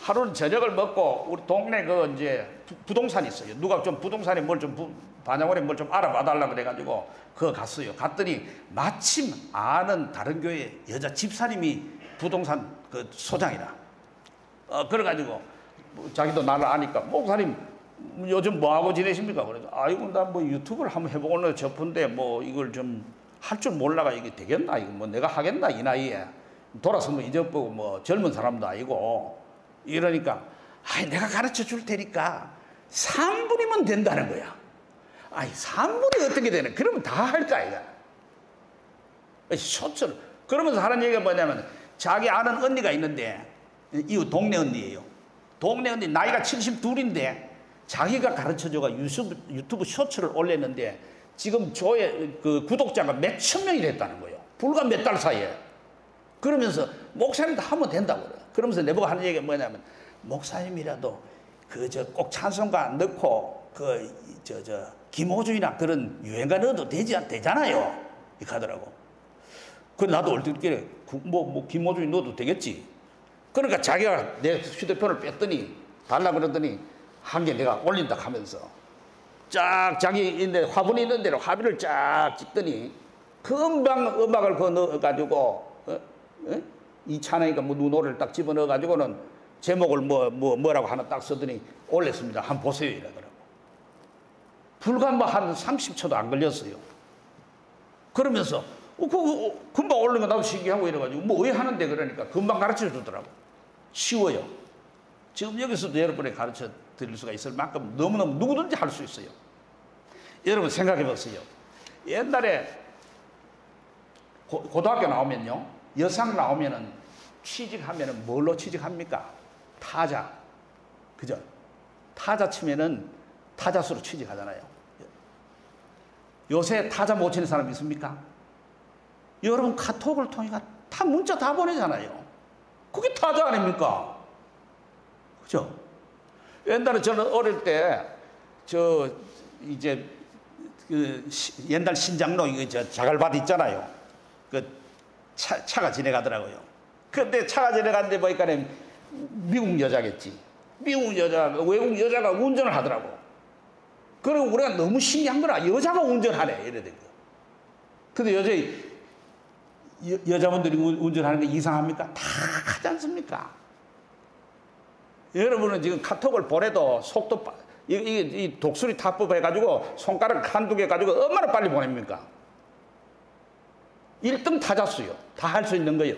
하루는 저녁을 먹고 우리 동네 그 이제 부동산 있어요. 누가 좀 부동산에 뭘 좀 반야월에 뭘 좀 알아봐 달라고 그래가지고 그거 갔어요. 갔더니 마침 아는 다른 교회 여자 집사님이 부동산 그 소장이라. 그래가지고 자기도 나를 아니까 목사님 요즘 뭐 하고 지내십니까? 그래서 아이고 나 뭐 유튜브를 한번 해보고는 싶은데 뭐 이걸 좀 할 줄 몰라가 이게 되겠나? 이거 뭐 내가 하겠나 이 나이에 돌아서면 잊어보고 뭐 젊은 사람도 아니고 이러니까 아이 내가 가르쳐 줄 테니까 3분이면 된다는 거야. 아이 3분이 어떻게 되는? 그러면 다 할까 이거. 쇼츠를 그러면서 하는 얘기가 뭐냐면 자기 아는 언니가 있는데 이웃 동네 언니예요. 동네 언니 나이가 72인데 자기가 가르쳐줘가 유튜브 쇼츠를 올렸는데 지금 그 구독자가 몇천 명이 됐다는 거예요. 불과 몇 달 사이에. 그러면서 목사님도 하면 된다고 그래요. 그러면서 내보고 하는 얘기가 뭐냐면 목사님이라도 꼭 찬송가 넣고 김호중이나 그런 유행가 넣어도 되잖아요. 이렇게 하더라고. 그 나도 얼떨결에 김호중이 넣어도 되겠지. 그러니까 자기가 내 휴대폰을 뺐더니 달라 그러더니 한 개 내가 올린다 하면서 쫙 자기 화분이 있는 대로 화비를 쫙 찍더니 금방 음악을 그거 넣어가지고 이찬원이가 뭐 노래를 딱 집어넣어가지고는 제목을 뭐라고 하나 딱 쓰더니 올렸습니다. 한번 보세요 이러더라고. 불과 뭐 한 30초도 안 걸렸어요. 그러면서 그거 금방 올린 거 나도 신기하고 이래가지고 뭐 왜 하는데 그러니까 금방 가르쳐 주더라고. 쉬워요. 지금 여기서도 여러분에 가르쳐 드릴 수가 있을 만큼 너무너무 누구든지 할 수 있어요. 여러분 생각해 보세요. 옛날에 고등학교 나오면요. 여상 나오면은 취직하면은 뭘로 취직합니까? 타자. 그죠? 타자 치면은 타자수로 취직하잖아요. 요새 타자 못 치는 사람 있습니까? 여러분 카톡을 통해 다 문자 다 보내잖아요. 그게 타자 아닙니까? 그죠? 옛날에 저는 어릴 때 옛날 신장로 자갈밭 있잖아요. 그 차가 지나가더라고요. 근데 차가 지나가는데 보니까 미국 여자겠지. 미국 여자가 외국 여자가 운전을 하더라고. 그리고 우리가 너무 신기한 거라 여자가 운전하네 이래된 거. 근데 여자분들이 운전하는 게 이상합니까? 다 하지 않습니까? 여러분은 지금 카톡을 보내도 속도 이 독수리 타법 해가지고 손가락 한두 개 가지고 얼마나 빨리 보냅니까? 1등 타자수요. 다 할 수 있는 거예요.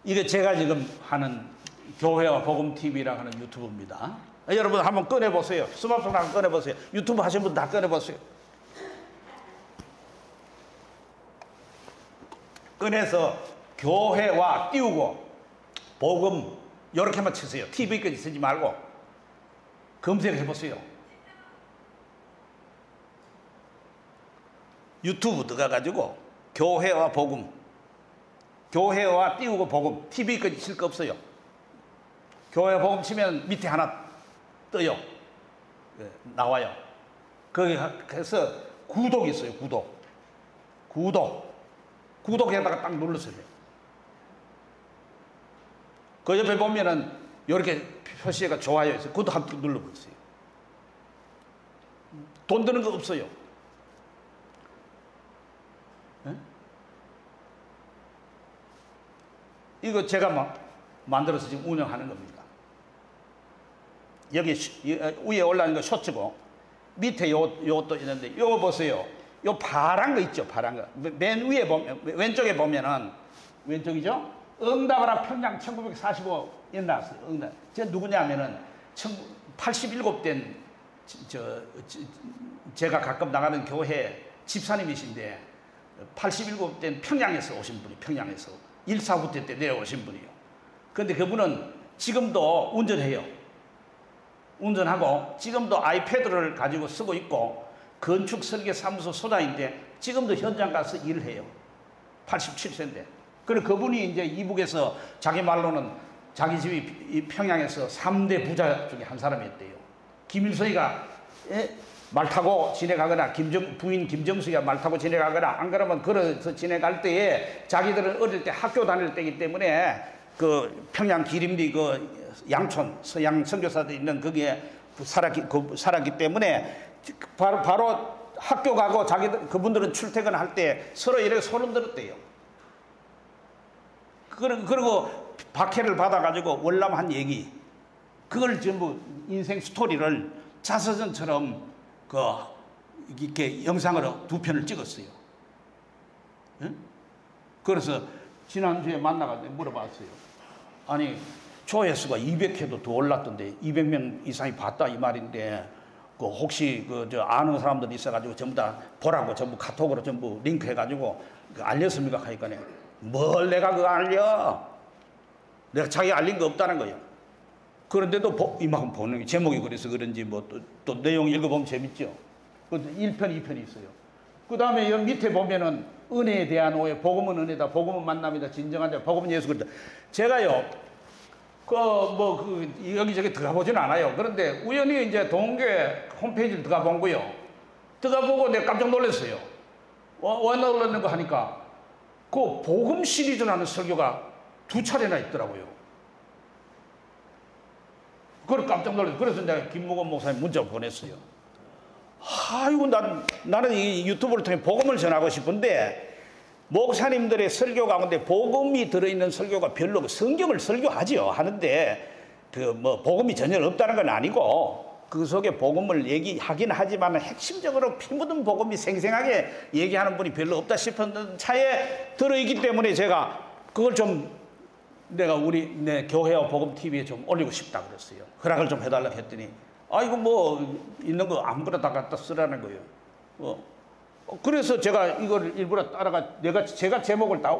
이게 제가 지금 하는 교회와 복음TV라고 하는 유튜브입니다. 여러분 한번 꺼내보세요. 스마트폰 한번 꺼내보세요. 유튜브 하신 분 다 꺼내보세요. 꺼내서 교회와 띄우고 복음 이렇게만 치세요. TV까지 쓰지 말고 검색해보세요. 유튜브 들어가가지고 교회와 복음, 교회와 띄우고 복음, TV까지 칠 거 없어요. 교회 복음 치면 밑에 하나 떠요. 나와요. 거기서 구독이 있어요. 구독에다가 딱 눌러서요. 그 옆에 보면은 이렇게 표시가 좋아요 있어요. 그것도 한번 눌러보세요. 돈 드는 거 없어요. 네? 이거 제가 만들어서 지금 운영하는 겁니다. 여기 위에 올라있는 거 쇼츠고 밑에 요것도 있는데 요거 보세요. 요 파란 거 있죠. 파란 거. 맨 위에 보면 왼쪽에 보면은 왼쪽이죠. 응답하라 평양 1945 나왔어요. 응답. 저 누구냐면은 87된 제가 가끔 나가는 교회 집사님이신데 87된 평양에서 오신 분이 평양에서 149대 때 내려오신 분이요. 그런데 그분은 지금도 운전해요. 운전하고 지금도 아이패드를 가지고 쓰고 있고 건축 설계 사무소 소장인데 지금도 현장 가서 일을 해요. 87세인데. 그리고 그분이 이제 이북에서 자기 말로는 자기 집이 평양에서 3대 부자 중에 한 사람이었대요. 김일성이가 말 타고 지내가거나 부인 김정숙이가 말 타고 지내가거나 안 그러면 걸어서 지내갈 때에 자기들은 어릴 때 학교 다닐 때이기 때문에 그 평양 기림리 그 양촌 서양 선교사들 있는 거기에 살았기 때문에 바로 학교 가고 자기들 그분들은 출퇴근할 때 서로 이렇게 소름 들었대요. 그리고 박해를 받아가지고 월남한 얘기 그걸 전부 인생 스토리를 자서전처럼 이렇게 영상으로 2편을 찍었어요. 응? 그래서 지난주에 만나가지고 물어봤어요. 아니 조회수가 200회도 더 올랐던데 200명 이상이 봤다 이 말인데 그 혹시 아는 사람들이 있어가지고 전부 다 보라고 전부 카톡으로 전부 링크 해가지고 알렸습니까? 하니까 뭘 내가 그거 알려? 내가 자기 알린 거 없다는 거예요. 그런데도 이만큼 보는 게 제목이 그래서 그런지 또 내용 읽어보면 재밌죠. 1편, 2편이 있어요. 그 다음에 여기 밑에 보면은 은혜에 대한 오해, 복음은 은혜다, 복음은 만남이다, 진정한 자, 복음은 예수 그리스도. 제가요, 여기저기 들어가 보진 않아요. 그런데 우연히 이제 동교회 홈페이지를 들어가 본 거요. 들어가 보고 내가 깜짝 놀랐어요. 왜 놀랐는가 하니까 그 복음 시리즈라는 설교가 2차례나 있더라고요. 그걸 깜짝 놀랐어요. 그래서 내가 김무건 목사님 문자 보냈어요. 아이고, 나는 이 유튜브를 통해 복음을 전하고 싶은데, 목사님들의 설교 가운데 복음이 들어있는 설교가 별로 성경을 설교하지요. 하는데, 복음이 전혀 없다는 건 아니고, 그 속에 복음을 얘기하긴 하지만 핵심적으로 피 묻은 복음이 생생하게 얘기하는 분이 별로 없다 싶은 차에 들어있기 때문에 제가 그걸 좀 내가 내 교회와 복음TV에 좀 올리고 싶다 그랬어요. 허락을 좀 해달라고 했더니, 이거 있는 거 아무거나 다 갖다 쓰라는 거예요. 그래서 제가 이걸 일부러 따라가, 제가 제목을 다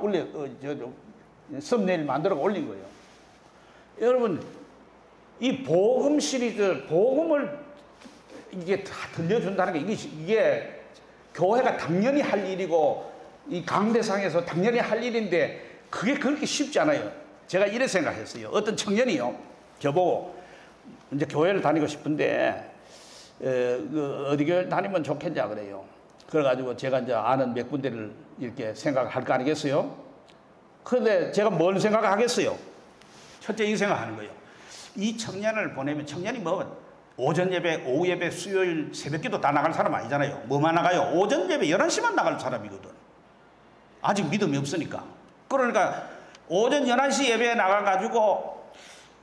썸네일 만들어 올린 거예요. 여러분, 이 복음 시리즈, 복음을 이게 다 들려준다는 게, 이게 교회가 당연히 할 일이고, 이 강대상에서 당연히 할 일인데, 그게 그렇게 쉽지 않아요. 제가 이래 생각했어요. 어떤 청년이요, 저보고, 이제 교회를 다니고 싶은데 어디 교회 다니면 좋겠냐 그래요. 그래가지고 제가 이제 아는 몇 군데를 이렇게 생각할 거 아니겠어요? 그런데 제가 뭘 생각하겠어요? 첫째 이 생각하는 거예요. 이 청년을 보내면, 청년이 오전 예배, 오후 예배, 수요일 새벽기도 다 나갈 사람 아니잖아요. 뭐만 나가요? 오전 예배 11시만 나갈 사람이거든. 아직 믿음이 없으니까. 그러니까 오전 11시 예배에 나가가지고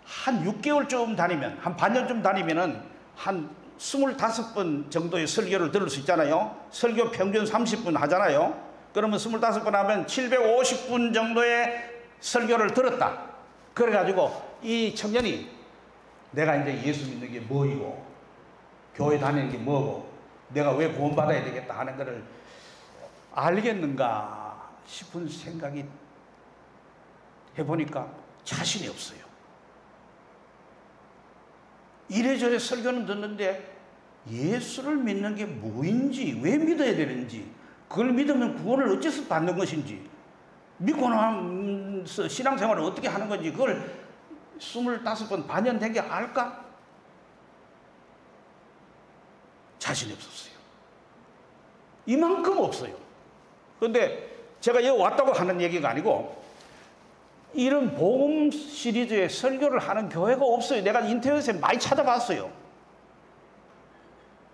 한 6개월쯤 다니면, 한 반년쯤 다니면은 한 25번 정도의 설교를 들을 수 있잖아요. 설교 평균 30분 하잖아요. 그러면 25번 하면 750분 정도의 설교를 들었다. 그래가지고 이 청년이 내가 이제 예수 믿는 게 뭐이고 교회 다니는 게 뭐고 내가 왜 구원받아야 되겠다 하는 것을 알겠는가 싶은 생각이 해보니까 자신이 없어요. 이래저래 설교는 듣는데 예수를 믿는 게 뭐인지, 왜 믿어야 되는지, 그걸 믿으면 구원을 어째서 받는 것인지, 믿고 나서 신앙생활을 어떻게 하는 건지 그걸 25번 반년 된 게 알까? 자신이 없었어요. 이만큼 없어요. 그런데 제가 여기 왔다고 하는 얘기가 아니고 이런 복음 시리즈의 설교를 하는 교회가 없어요. 내가 인터넷에 많이 찾아봤어요.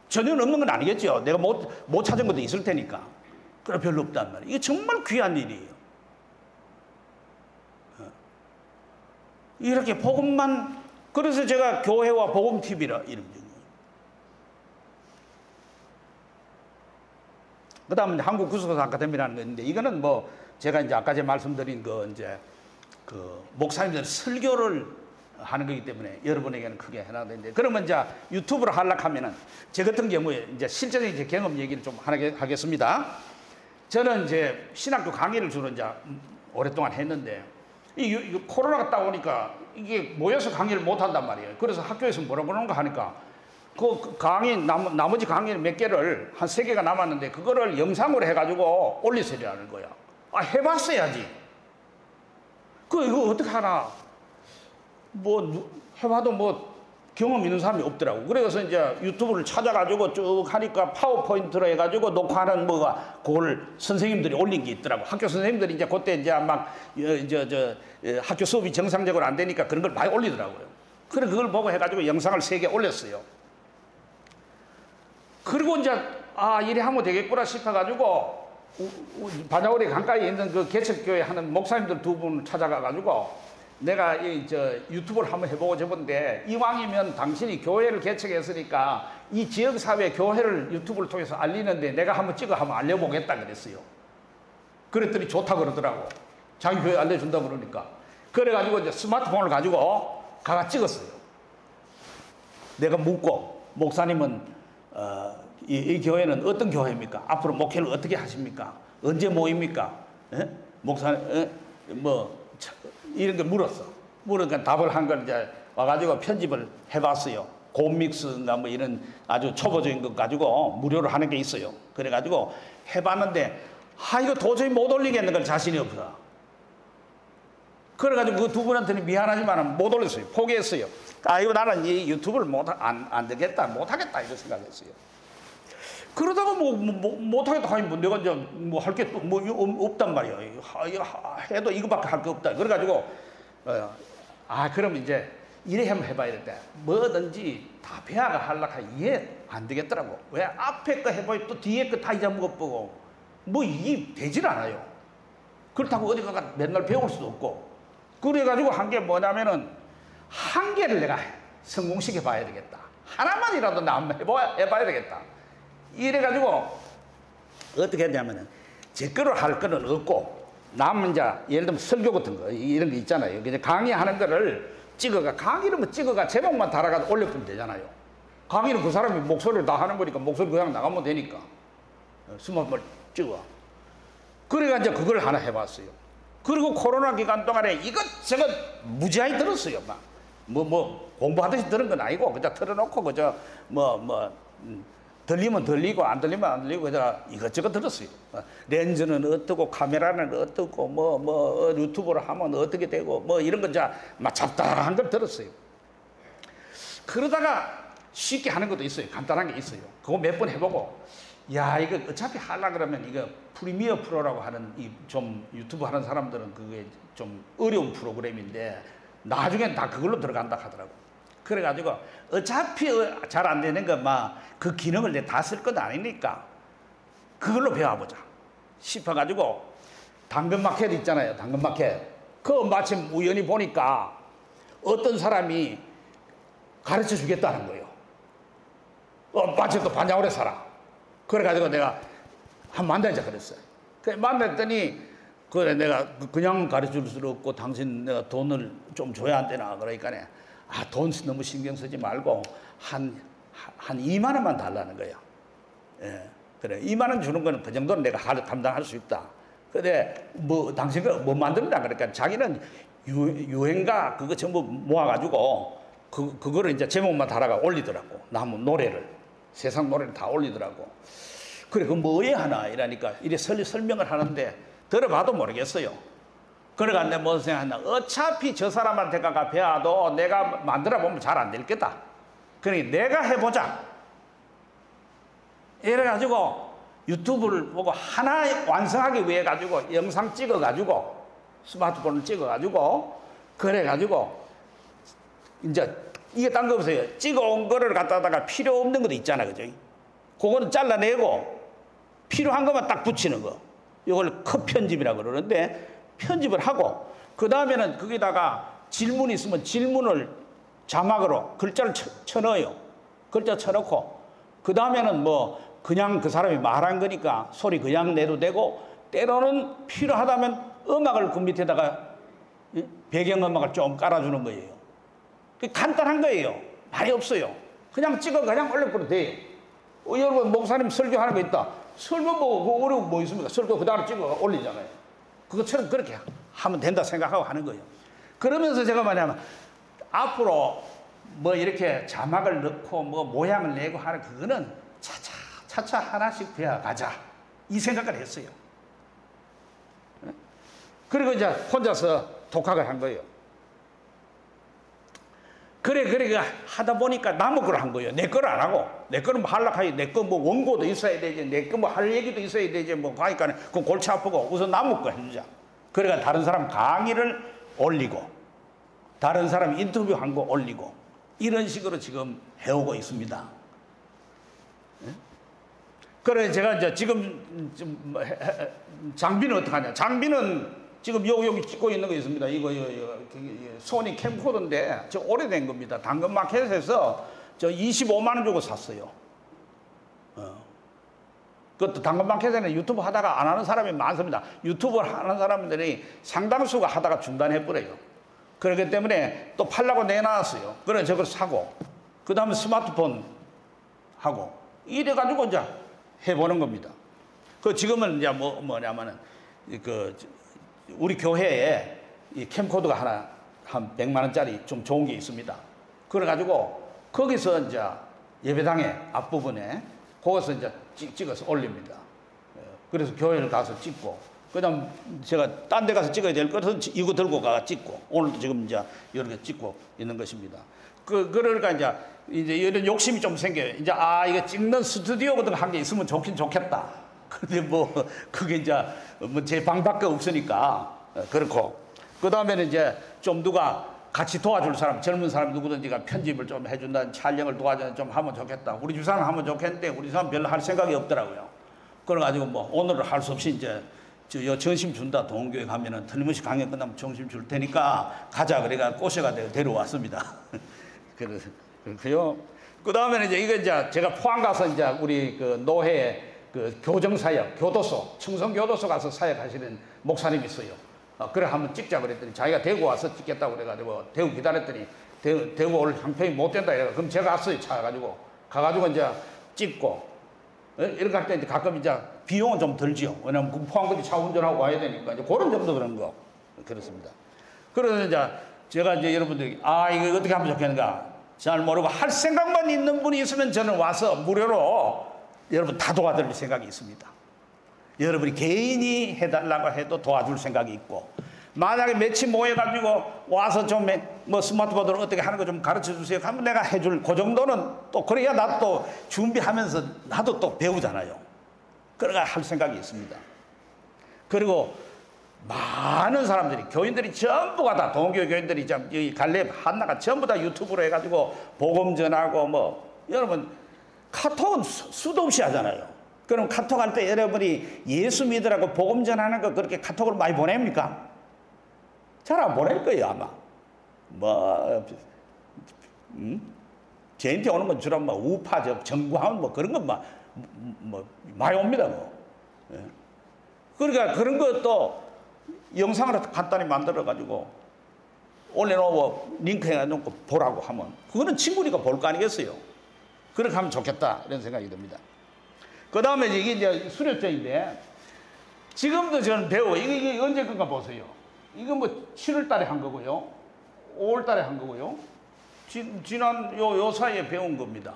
전혀 없는 건 아니겠죠. 내가 못 찾은 것도 있을 테니까. 그래 별로 없단 말이에요. 이게 정말 귀한 일이에요. 이렇게 복음만, 그래서 제가 교회와 복음 TV라 이름 지은 거예요. 그 다음에 한국 구속사 아카데미라는 거 있는데 이거는 뭐 제가 이제 아까 말씀드린 거 이제 그 목사님들 설교를 하는 거기 때문에 여러분에게는 크게 해놨는데, 그러면 이제 유튜브를 하려면은 제 같은 경우에 이제 실제적인 제 경험 얘기를 좀 하겠습니다. 저는 이제 신학교 강의를 주로 이제 오랫동안 했는데 이 코로나가 딱 오니까 이게 모여서 강의를 못 한단 말이에요. 그래서 학교에서 뭐라 그러는가 하니까 그 강의 나머지 강의 몇 개를 한 3개가 남았는데 그거를 영상으로 해가지고 올리세요라는 거야. 아, 해봤어야지. 이거 어떻게 하나? 뭐 해봐도 뭐 경험 있는 사람이 없더라고. 그래서 이제 유튜브를 찾아가지고 쭉 하니까 파워포인트로 해가지고 녹화하는 뭐가 그걸 선생님들이 올린 게 있더라고. 학교 선생님들이 이제 그때 이제 막 학교 수업이 정상적으로 안 되니까 그런 걸 많이 올리더라고요. 그래 그걸 보고 해가지고 영상을 3개 올렸어요. 그리고 이제 이래 하면 되겠구나 싶어가지고 반야월에 가까이 있는 그 개척교회 하는 목사님들 2분 찾아가가지고 내가 유튜브를 한번 해보고 싶은데 이왕이면 당신이 교회를 개척했으니까 이 지역사회 교회를 유튜브를 통해서 알리는데 내가 한번 찍어 한번 알려보겠다 그랬어요. 그랬더니 좋다 그러더라고. 자기 교회 알려준다 그러니까. 그래가지고 이제 스마트폰을 가지고 가가 찍었어요. 내가 묻고 목사님은 이 교회는 어떤 교회입니까? 앞으로 목회를 어떻게 하십니까? 언제 모입니까? 목사님 이런 걸 물었어. 물으니까 답을 한 걸 이제 와가지고 편집을 해봤어요. 곰믹스인가 뭐 이런 아주 초보적인 것 가지고 무료로 하는 게 있어요. 그래가지고 해봤는데 이거 도저히 못 올리겠는 걸 자신이 없어. 그래가지고 그 2분한테는 미안하지만 못 올렸어요. 포기했어요. 이거 나는 이 유튜브를 안 되겠다, 못하겠다 이런 생각했어요. 그러다가 못하겠다 하면 내가 이제 뭐 할 게 또 뭐 없단 말이야. 해도 이거밖에 할 게 없다. 그래가지고 그럼 이제 이래 한번 해봐야겠다. 뭐든지 다 배워가 하려고 이해 안 되겠더라고. 왜 앞에 거 해봐야 또 뒤에 거 다 잊어먹어보고 뭐 이게 되질 않아요. 그렇다고 어디 가가 맨날 배울 수도 없고. 그래가지고 한 게 뭐냐면은 한 개를 내가 성공시켜 봐야 되겠다. 하나만이라도 나 한번 해봐야 되겠다. 이래가지고 어떻게 했냐면은 제 거로 할 거는 없고 남은 이제 예를 들면 설교 같은 거 이런 거 있잖아요. 이제 강의하는 거를 강의를 뭐 찍어가 제목만 달아가지고 올려보면 되잖아요. 강의는 그 사람이 목소리를 다 하는 거니까 목소리 그냥 나가면 되니까 스마트폰을 찍어. 그래가 이제 그걸 하나 해봤어요. 그리고 코로나 기간 동안에 이것저것 무지하게 들었어요. 막 공부하듯이 들은 건 아니고 그냥 틀어놓고 그저 들리면 들리고 안 들리면 안 들리고 그냥 이것저것 들었어요. 렌즈는 어떻고 카메라는 어떻고 유튜브를 하면 어떻게 되고 이런 거 막 잡다한 걸 들었어요. 그러다가 쉽게 하는 것도 있어요. 간단한 게 있어요. 그거 몇 번 해보고 이거 어차피 하려고 그러면 이거 프리미어 프로라고 하는 좀 유튜브 하는 사람들은 그게 좀 어려운 프로그램인데 나중엔 다 그걸로 들어간다 하더라고. 그래가지고 어차피 잘 안 되는 거 그 기능을 내가 다 쓸 건 아니니까 그걸로 배워보자 싶어가지고 당근마켓 있잖아요. 당근마켓 그 마침 우연히 보니까 어떤 사람이 가르쳐 주겠다는 거예요. 마침 또 반야오래 살아. 그래가지고 내가 한 만나자 그랬어요. 그래 만났더니 그래 내가 그냥 가르쳐 줄 수 없고 당신 내가 돈을 좀 줘야 안 되나 그러니까 돈 너무 신경 쓰지 말고 한 2만 원만 달라는 거예요. 예. 그래 2만 원 주는 거는 그 정도는 내가 감당할 수 있다. 근데 뭐 당신가 뭐 만든다 그러니까 자기는 유행가 그거 전부 모아가지고 그거를 이제 제목만 달아가 올리더라고. 나무 노래를 세상 노래를 다 올리더라고. 그래 그 뭐에 하나 이러니까 이래 설명을 하는데 들어봐도 모르겠어요. 그래가 내가 뭐 생각하나 어차피 저 사람한테 가가 배워도 내가 만들어 보면 잘 안 될 거다. 그러니 내가 해보자. 이래가지고 유튜브를 보고 하나 완성하기 위해 가지고 영상 찍어가지고 스마트폰을 찍어가지고 그래가지고 이제 이게 딴 거 보세요. 찍어온 거를 갖다가 필요 없는 것도 있잖아, 그죠? 그거는 잘라내고 필요한 것만 딱 붙이는 거. 이걸 컷 편집이라고 그러는데 편집을 하고 그 다음에는 거기다가 질문이 있으면 질문을 자막으로 글자를 쳐넣어요. 글자 쳐넣고 그 다음에는 뭐 그냥 그 사람이 말한 거니까 소리 그냥 내도 되고 때로는 필요하다면 음악을 그 밑에다가 배경음악을 좀 깔아주는 거예요. 간단한 거예요. 말이 없어요. 그냥 찍어 그냥 올려버려도 돼요. 여러분 목사님 설교하는 거 있다. 설교 뭐 어려운 뭐 있습니까? 설교 그 다음에 찍어 올리잖아요. 그것처럼 그렇게 하면 된다 생각하고 하는 거예요. 그러면서 제가 뭐냐면 앞으로 뭐 이렇게 자막을 넣고 뭐 모양을 내고 하는 그거는 차차 하나씩 배워가자 이 생각을 했어요. 그리고 이제 혼자서 독학을 한 거예요. 그래 하다 보니까 남의 걸 한 거예요. 내 거를 안 하고 내 거는 뭐 하려고 내 거 뭐 원고도 있어야 되지 내 거 뭐 할 얘기도 있어야 되지 뭐 하니까 그 골치 아프고 우선 남의 거 해주자. 그러니까 다른 사람 강의를 올리고 다른 사람 인터뷰한 거 올리고 이런 식으로 지금 해오고 있습니다. 그래 제가 이제 지금 장비는 어떻게 하냐? 장비는 지금 여기 찍고 있는 거 있습니다. 이거 소니 캠코더인데 저 오래된 겁니다. 당근마켓에서 저 25만 원 주고 샀어요. 그것도 당근마켓에는 유튜브 하다가 안 하는 사람이 많습니다. 유튜브를 하는 사람들이 상당수가 하다가 중단해버려요. 그렇기 때문에 또 팔라고 내놨어요. 그래 저걸 사고 그 다음에 스마트폰 하고 이래가지고 이제 해보는 겁니다. 그 지금은 이제 뭐냐면은 우리 교회에 이 캠코더가 하나 한 100만 원짜리 좀 좋은 게 있습니다. 그래가지고 거기서 이제 예배당의 앞부분에 거기서 이제 찍어서 올립니다. 그래서 교회를 가서 찍고 그다음 제가 딴 데 가서 찍어야 될 것은 이거 들고 가서 찍고 오늘도 지금 이제 이렇게 찍고 있는 것입니다. 그러니까 이제 이런 욕심이 좀 생겨요. 이제 이거 찍는 스튜디오 같은 거 한 개 있으면 좋긴 좋겠다. 근데 뭐 그게 이제 뭐 제 방밖에 없으니까 그렇고 그 다음에는 이제 좀 누가 같이 도와줄 사람 젊은 사람 누구든지가 편집을 좀 해준다는 촬영을 도와주는 좀 하면 좋겠다. 우리 집사람 하면 좋겠는데 우리 집사람 별로 할 생각이 없더라고요. 그래가지고 뭐 오늘은 할 수 없이 이제 점심 준다. 동교회 가면은 틀림없이 강의 끝나면 점심 줄 테니까 가자. 그래가 꼬셔가 데려왔습니다. 그래요. 그 다음에는 이제 이거 이제 제가 포항 가서 이제 우리 그 노회 그 교정사역, 교도소, 청송교도소 가서 사역하시는 목사님이 있어요. 그래 한번 찍자 그랬더니 자기가 대구 와서 찍겠다고 그래가지고 대구 기다렸더니 대구 올 형편이 못 된다 이래가 그럼 제가 갔어요. 가가지고 이제 찍고 이렇게 할 때 이제 가끔 이제 비용은 좀 들지요. 왜냐면 포항까지 차 운전하고 와야 되니까 이제 그런 정도 그런 거 그렇습니다. 그래서 이제 제가 이제 여러분들이 이거 어떻게 하면 좋겠는가 잘 모르고 할 생각만 있는 분이 있으면 저는 와서 무료로 여러분 다 도와드릴 생각이 있습니다. 여러분이 개인이 해달라고 해도 도와줄 생각이 있고 만약에 며칠 모여가지고 와서 좀 뭐 스마트폰으로 어떻게 하는 거 좀 가르쳐 주세요 하면 내가 해줄 그 정도는 또 그래야 나도 또 준비하면서 나도 또 배우잖아요. 그러니까 할 생각이 있습니다. 그리고 많은 사람들이 교인들이 전부가 다 동교 교인들이 이 갈렙 한나가 전부 다 유튜브로 해가지고 복음 전하고 뭐 여러분 카톡은 수도 없이 하잖아요. 그럼 카톡 할 때 여러분이 예수 믿으라고 복음 전하는 거 그렇게 카톡으로 많이 보냅니까? 잘 안 보낼 거예요, 아마. 저한테 오는 건 주로 우파, 정부하면 그런 건 많이 옵니다, 예. 그러니까 그런 것도 영상으로 간단히 만들어가지고 올려놓고 링크 해놓고 보라고 하면 그거는 친구니까 볼 거 아니겠어요? 그렇게 하면 좋겠다 이런 생각이 듭니다. 그 다음에 이게 이제 수료증인데 지금도 저는 이게 언제 건가 보세요. 이건 7월 달에 한 거고요. 5월 달에 한 거고요. 지난 요 사이에 배운 겁니다.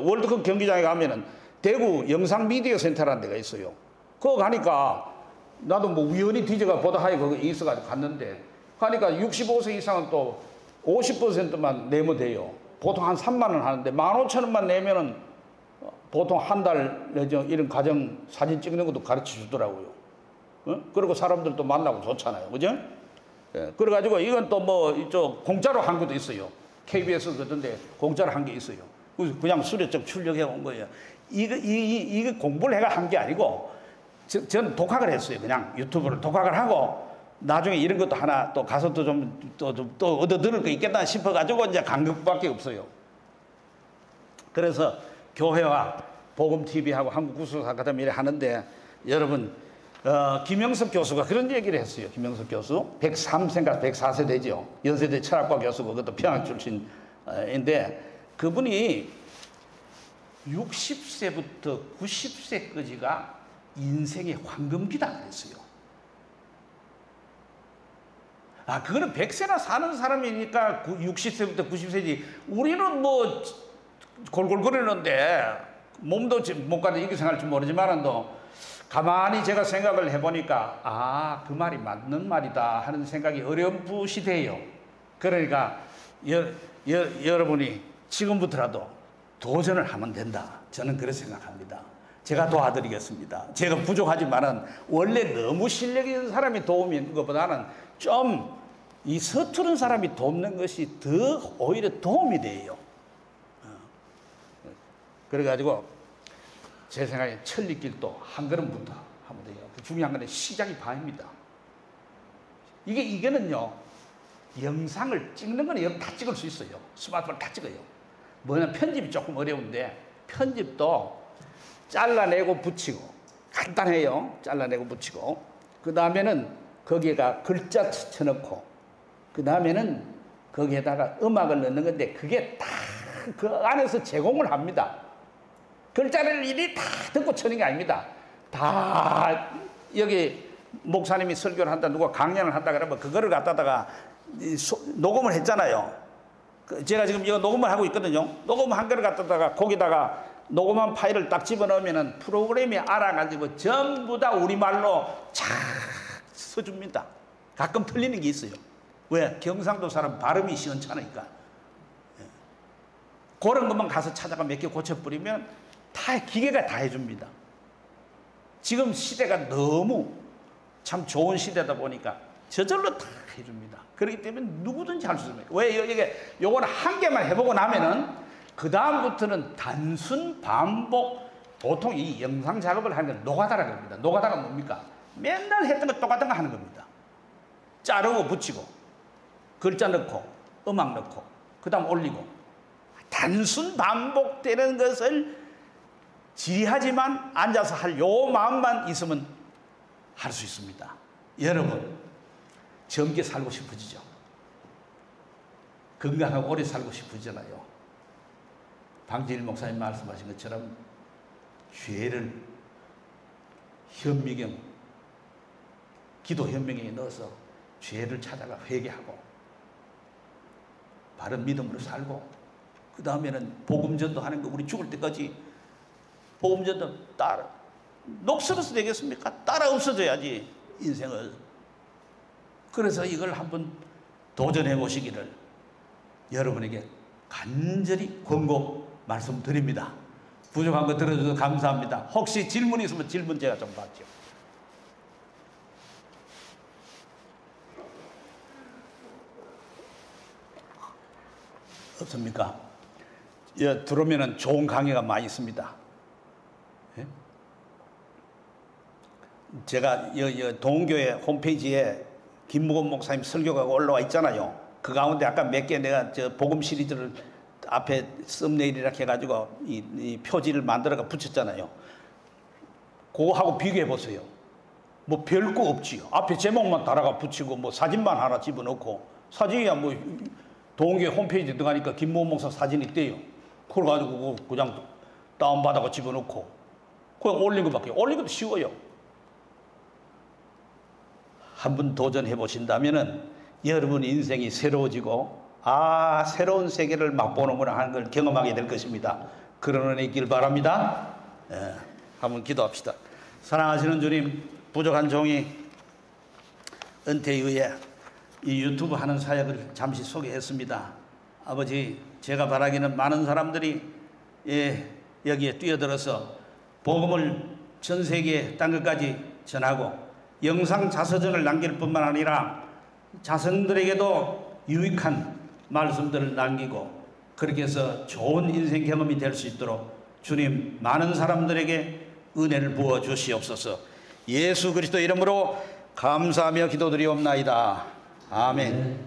월드컵 경기장에 가면은 대구 영상 미디어 센터라는 데가 있어요. 그거 가니까 나도 우연히 뒤져가 보다 하여 거기 있어가지고 갔는데 가니까 65세 이상은 또 50%만 내면 돼요. 보통 한 3만 원 하는데 15,000원만 내면은 보통 한 달 내죠. 이런 가정 사진 찍는 것도 가르쳐 주더라고요. 그리고 사람들도 만나고 좋잖아요. 그죠? 예, 그래가지고 이건 또 이쪽 공짜로 한 것도 있어요. KBS 그던데 공짜로 한 게 있어요. 그냥 수료증 출력해 온 거예요. 이거 공부를 해가 한 게 아니고 저는 독학을 했어요. 그냥 유튜브를 독학을 하고 나중에 이런 것도 하나 또 가서 또 얻어 들을 거 있겠다 싶어가지고 이제 간 것밖에 없어요. 그래서 교회와 복음TV하고 한국구수아카데미를 하는데 여러분 김영석 교수가 그런 얘기를 했어요. 김영석 교수 103세인가 104세 되죠. 연세대 철학과 교수고 그것도 평양 출신인데 그분이 60세부터 90세까지가 인생의 황금기다 그랬어요. 그거는 100세나 사는 사람이니까 60세부터 90세지 우리는 골골거리는데 몸도 몸까지 이렇게 생각할지 모르지만 가만히 제가 생각을 해보니까 그 말이 맞는 말이다 하는 생각이 어렴풋이 돼요. 그러니까 여러분이 지금부터라도 도전을 하면 된다. 저는 그렇게 생각합니다. 제가 도와드리겠습니다. 제가 부족하지만은 원래 너무 실력 있는 사람이 도움이 있는 것보다는 좀 이 서투른 사람이 돕는 것이 더 오히려 도움이 돼요. 그래가지고 제 생각에 천리길도 한 걸음부터 하면 돼요. 중요한 건 시작이 반입니다. 이거는요 영상을 찍는 건 여러분 다 찍을 수 있어요. 스마트폰 다 찍어요. 뭐냐면 편집이 조금 어려운데 편집도 잘라내고 붙이고 간단해요. 잘라내고 붙이고 그 다음에는 거기에가 글자 쳐넣고 그 다음에는 거기에다가 음악을 넣는 건데 그게 다 그 안에서 제공을 합니다. 글자를 이리 다 듣고 쳐는 게 아닙니다. 다 여기 목사님이 설교를 한다 누가 강연을 한다 그러면 그거를 갖다가 녹음을 했잖아요. 제가 지금 이거 녹음을 하고 있거든요. 녹음한 거를 갖다가 거기다가 녹음한 파일을 딱 집어넣으면 프로그램이 알아가지고 전부 다 우리말로 착 써줍니다. 가끔 틀리는 게 있어요. 왜? 경상도 사람 발음이 시원찮으니까. 그런 것만 가서 찾아가 몇 개 고쳐버리면 다 기계가 다 해줍니다. 지금 시대가 너무 참 좋은 시대다 보니까 저절로 다 해줍니다. 그렇기 때문에 누구든지 할 수 있습니다. 왜? 요거는 한 개만 해보고 나면은 그 다음부터는 단순 반복. 보통 이 영상 작업을 하는 건 노가다라고 합니다. 노가다가 뭡니까? 맨날 했던 거 똑같은 거 하는 겁니다. 자르고 붙이고 글자 넣고 음악 넣고 그 다음 올리고 단순 반복되는 것을 지리하지만 앉아서 할 요 마음만 있으면 할 수 있습니다. 여러분 젊게 살고 싶어지죠? 건강하고 오래 살고 싶으잖아요. 방진일 목사님 말씀하신 것처럼 죄를 현미경 기도 현미경에 넣어서 죄를 찾아가 회개하고 바른 믿음으로 살고 그 다음에는 복음전도 하는 거 우리 죽을 때까지 복음전도 따라 녹슬어서 되겠습니까? 따라 없어져야지 인생을. 그래서 이걸 한번 도전해 보시기를 여러분에게 간절히 권고 말씀드립니다. 부족한 거 들어주셔서 감사합니다. 혹시 질문이 있으면 질문 제가 좀 받죠. 없습니까? 들어오면 좋은 강의가 많이 있습니다. 예? 제가 동교회 홈페이지에 김무건 목사님 설교가 올라와 있잖아요. 그 가운데 아까 몇 개 내가 저 복음 시리즈를 앞에 썸네일이라 해가지고 이 표지를 만들어가 붙였잖아요. 그거하고 비교해 보세요. 뭐 별거 없지요. 앞에 제목만 달아가 붙이고 뭐 사진만 하나 집어넣고, 사진이야 뭐 동계 홈페이지 들어가니까 김무건 목사 사진이 있대요. 그걸 가지고 그냥 다운받아가 집어넣고 그냥 올린 것밖에. 올린 것도 쉬워요. 한번 도전해 보신다면은 여러분 인생이 새로워지고, 아, 새로운 세계를 맛보는구나 하는 걸 경험하게 될 것입니다. 그런 은혜 있길 바랍니다. 예, 한번 기도합시다. 사랑하시는 주님, 부족한 종이 은퇴 이후에 이 유튜브 하는 사역을 잠시 소개했습니다. 아버지, 제가 바라기는 많은 사람들이 여기에 뛰어들어서 복음을 전 세계 딴 것까지 전하고 영상 자서전을 남길 뿐만 아니라 자손들에게도 유익한 말씀들을 남기고, 그렇게 해서 좋은 인생 경험이 될 수 있도록 주님 많은 사람들에게 은혜를 부어 주시옵소서. 예수 그리스도 이름으로 감사하며 기도드리옵나이다. 아멘.